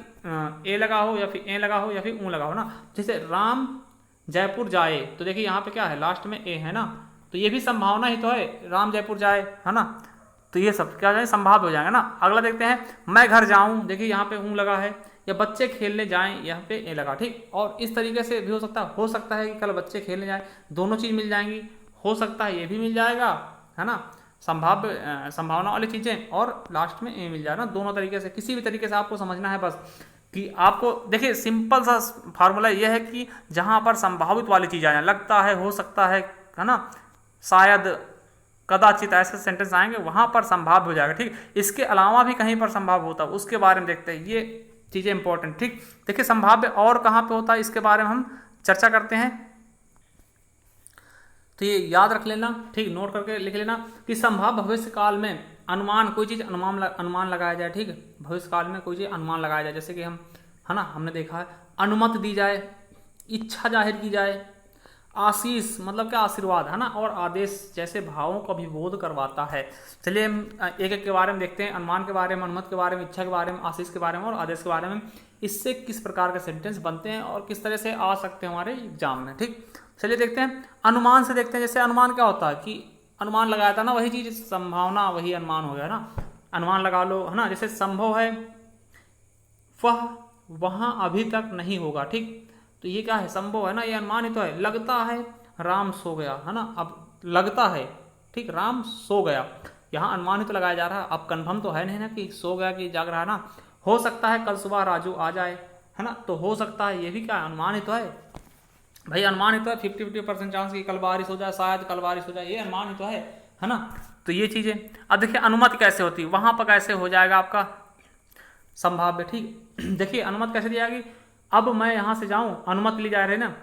[SPEAKER 1] ए लगा हो या फिर ए लगा हो या फिर ऊ लगा हो ना, जैसे राम जयपुर जाए, तो देखिए यहाँ पे क्या है, लास्ट में ए है ना, तो ये भी संभावना ही तो है, राम जयपुर जाए, है ना। तो ये सब क्या हो जाएगा, संभाव्य हो जाएगा ना। अगला देखते हैं, मैं घर जाऊं, देखिए यहाँ पे ऊँ लगा है, या बच्चे खेलने जाएं, यहाँ पे ए लगा, ठीक। और इस तरीके से भी हो सकता है कि कल बच्चे खेलने जाएं, दोनों चीज़ मिल जाएंगी, हो सकता है ये भी मिल जाएगा, है ना, संभावना वाली चीज़ें, और लास्ट में ए मिल जाएगा ना। दोनों तरीके से, किसी भी तरीके से आपको समझना है बस, कि आपको देखिए सिंपल सा फार्मूला ये है कि जहाँ पर संभावित वाली चीज़ आ जाए, लगता है, हो सकता है ना, शायद, कदाचित, ऐसे सेंटेंस आएंगे वहाँ पर संभाव्य हो जाएगा, ठीक। इसके अलावा भी कहीं पर संभाव्य होता है, उसके बारे में देखते हैं, ये चीज़ें इंपॉर्टेंट, ठीक। देखिए संभाव्य और कहाँ पे होता है, इसके बारे में हम चर्चा करते हैं। तो ये याद रख लेना, ठीक, नोट करके लिख लेना कि संभाव्य भविष्य काल में अनुमान, कोई चीज़ अनुमान लगाया जाए, ठीक है, भविष्य काल में कोई चीज़ अनुमान लगाया जाए, जैसे कि हम, है ना, हमने देखा है, अनुमति दी जाए, इच्छा जाहिर की जाए, आशीष मतलब क्या, आशीर्वाद, है ना, और आदेश जैसे भावों का अभिबोध करवाता है। चलिए हम एक एक के बारे में देखते हैं, अनुमान के बारे में, अनुमति के बारे में, इच्छा के बारे में, आशीष के बारे में और आदेश के बारे में। इससे किस प्रकार के सेंटेंस बनते हैं और किस तरह से आ सकते हैं हमारे एग्जाम में, ठीक। चलिए देखते हैं, अनुमान से देखते हैं। जैसे अनुमान क्या होता है कि अनुमान लगाया था ना, वही चीज़, संभावना वही अनुमान हो गया ना, अनुमान लगा लो, है ना। जैसे संभव है वह वहाँ अभी तक नहीं होगा, ठीक, तो ये क्या है, संभव है ना, ये अनुमान ही तो है। लगता है राम सो गया, है ना, अब लगता है, ठीक, राम सो गया, यहाँ अनुमान ही तो लगाया जा रहा है, अब कन्फर्म तो है नहीं ना कि सो गया कि जाग रहा है ना। हो सकता है कल सुबह राजू आ जाए, है ना, तो हो सकता है, ये भी क्या है, अनुमान ही तो है भाई, अनुमान ही तो है। 50-50% चांस की कल बारिश हो जाए, शायद कल बारिश हो जाए, ये अनुमान ही तो है ना। तो ये चीज़ें, अब देखिए अनुमति कैसे होती है, वहाँ पर कैसे हो जाएगा आपका संभाव्य, ठीक। देखिए अनुमति कैसे दी जाएगी, अब मैं यहाँ से जाऊँ, अनुमति ली जा रही है ना,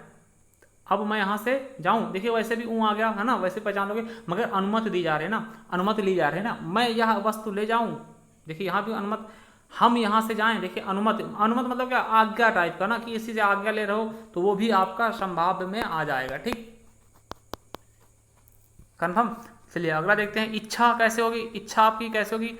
[SPEAKER 1] अब मैं यहाँ से जाऊँ, देखिए वैसे भी ऊँ आ गया, है ना, वैसे पहचान लोगे, मगर अनुमति दी जा रही है ना, अनुमति ली जा रही है ना, मैं यह वस्तु ले जाऊँ, देखिए यहाँ भी अनुमति, हम यहाँ से जाएं, देखिए अनुमति, अनुमति मतलब क्या, आज्ञा टाइप का ना, कि इसी से आज्ञा ले रहे हो, तो वो भी आपका संभाव्य में आ जाएगा, ठीक, कन्फर्म। चलिए अगला देखते हैं, इच्छा कैसे होगी, इच्छा आपकी कैसे होगी।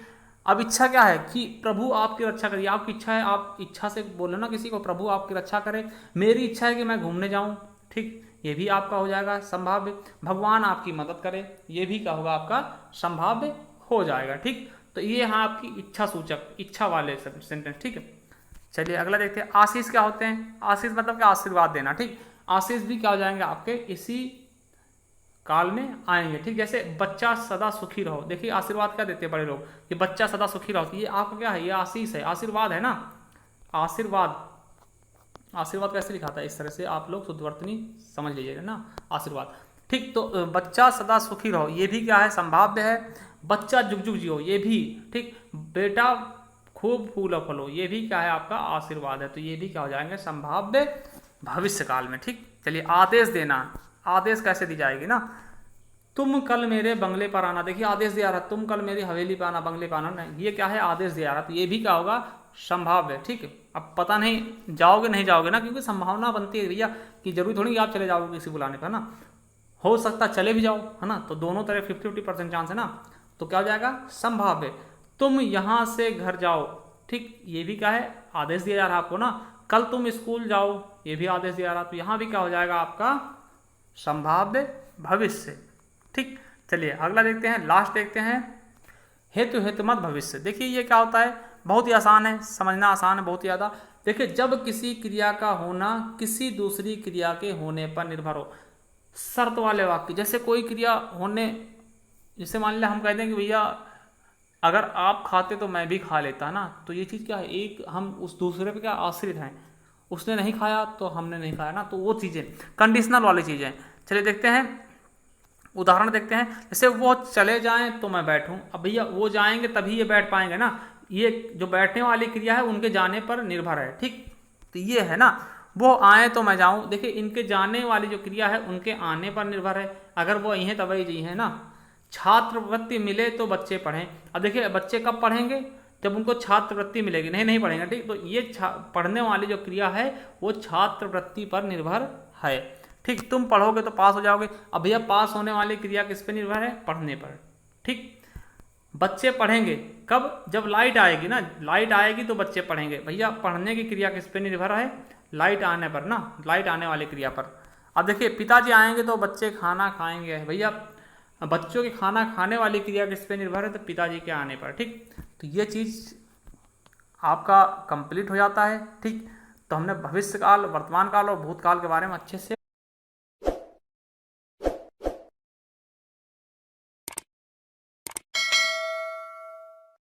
[SPEAKER 1] अब इच्छा क्या है कि प्रभु आपकी रक्षा करिए, आपकी इच्छा है, आप इच्छा से बोले ना किसी को, प्रभु आपकी रक्षा करे, मेरी इच्छा है कि मैं घूमने जाऊं, ठीक, ये भी आपका हो जाएगा संभाव्य। भगवान आपकी मदद करे, ये भी क्या होगा, आपका संभाव्य हो जाएगा, ठीक। तो ये यहाँ आपकी इच्छा सूचक, इच्छा वाले सेंटेंस, ठीक है। चलिए अगला देखते हैं, आशीष क्या होते हैं। आशीष मतलब क्या, आशीर्वाद देना, ठीक। आशीष भी क्या हो जाएंगे आपके इसी काल में आएंगे, ठीक। जैसे बच्चा सदा सुखी रहो, देखिए आशीर्वाद क्या देते हैं बड़े लोग, कि बच्चा सदा सुखी रहो, ये आपका क्या है, ये आशीष है, आशीर्वाद है ना, आशीर्वाद। आशीर्वाद कैसे लिखा था, इस तरह से आप लोग शुद्धवर्तनी समझ लीजिएगा ना, आशीर्वाद, ठीक। तो बच्चा सदा सुखी रहो, ये भी क्या है, संभाव्य है। बच्चा जुग जुग जियो, ये भी, ठीक। बेटा खूब फूलो फलो, ये भी क्या है, आपका आशीर्वाद है, तो ये भी क्या हो जाएंगे, संभाव्य भविष्य काल में, ठीक। चलिए आदेश देना, आदेश कैसे दी जाएगी ना, तुम कल मेरे बंगले पर आना, देखिए आदेश दिया रहा, तुम कल मेरी हवेली पर आना, बंगले पर आना, नहीं, ये क्या है, आदेश दिया रहा, तो ये भी क्या होगा, संभाव्य, ठीक है। अब पता नहीं जाओगे नहीं जाओगे ना, क्योंकि संभावना बनती है भैया, कि जरूरी थोड़ी आप चले जाओगे किसी बुलाने पर ना, हो सकता चले भी जाओ, है ना, तो दोनों तरह 50-50% चांस है ना, तो क्या हो जाएगा, संभाव्य। तुम यहाँ से घर जाओ, ठीक, ये भी क्या है, आदेश दिया जा रहा आपको ना। कल तुम स्कूल जाओ, ये भी आदेश दिया रहा, तो यहाँ भी क्या हो जाएगा, आपका संभाव्य भविष्य, ठीक। चलिए अगला देखते हैं, लास्ट देखते हैं, हेतु हेतुमत भविष्य। देखिए ये क्या होता है, बहुत ही आसान है, समझना आसान है बहुत ही ज़्यादा। देखिए जब किसी क्रिया का होना किसी दूसरी क्रिया के होने पर निर्भर हो, शर्त वाले वाक्य, जैसे कोई क्रिया होने, जैसे मान लिया हम कहते हैं कि भैया अगर आप खाते तो मैं भी खा लेता ना, तो ये चीज़ क्या है, एक हम उस दूसरे पे क्या आश्रित हैं, उसने नहीं खाया तो हमने नहीं खाया ना, तो वो चीज़ें कंडीशनल वाली चीज़ें। चलिए देखते हैं, उदाहरण देखते हैं, जैसे वो चले जाएं तो मैं बैठूं, अब भैया वो जाएंगे तभी ये बैठ पाएंगे ना, ये जो बैठने वाली क्रिया है उनके जाने पर निर्भर है, ठीक। तो ये है ना, वो आए तो मैं जाऊं, देखिए इनके जाने वाली जो क्रिया है उनके आने पर निर्भर है, अगर वो यहीं तभी जी है ना। छात्रवृत्ति मिले तो बच्चे पढ़ें, अब देखिए बच्चे कब पढ़ेंगे, जब उनको छात्रवृत्ति मिलेगी, नहीं पढ़ेंगे, ठीक। तो ये पढ़ने वाली जो क्रिया है वो छात्रवृत्ति पर निर्भर है, ठीक। तुम पढ़ोगे तो पास हो जाओगे, अब भैया पास होने वाली क्रिया किस पे निर्भर है, पढ़ने पर, ठीक। बच्चे पढ़ेंगे कब, जब लाइट आएगी ना, लाइट आएगी तो बच्चे पढ़ेंगे, भैया पढ़ने की क्रिया किस पे निर्भर है, लाइट आने पर ना, लाइट आने वाली क्रिया पर। अब देखिए पिताजी आएंगे तो बच्चे खाना खाएंगे, भैया बच्चों के खाना खाने वाली क्रिया किस पे निर्भर है, तो पिताजी के आने पर। ठीक, तो ये चीज़ आपका कंप्लीट हो जाता है। ठीक, तो हमने भविष्य काल, वर्तमान काल और भूतकाल के बारे में अच्छे से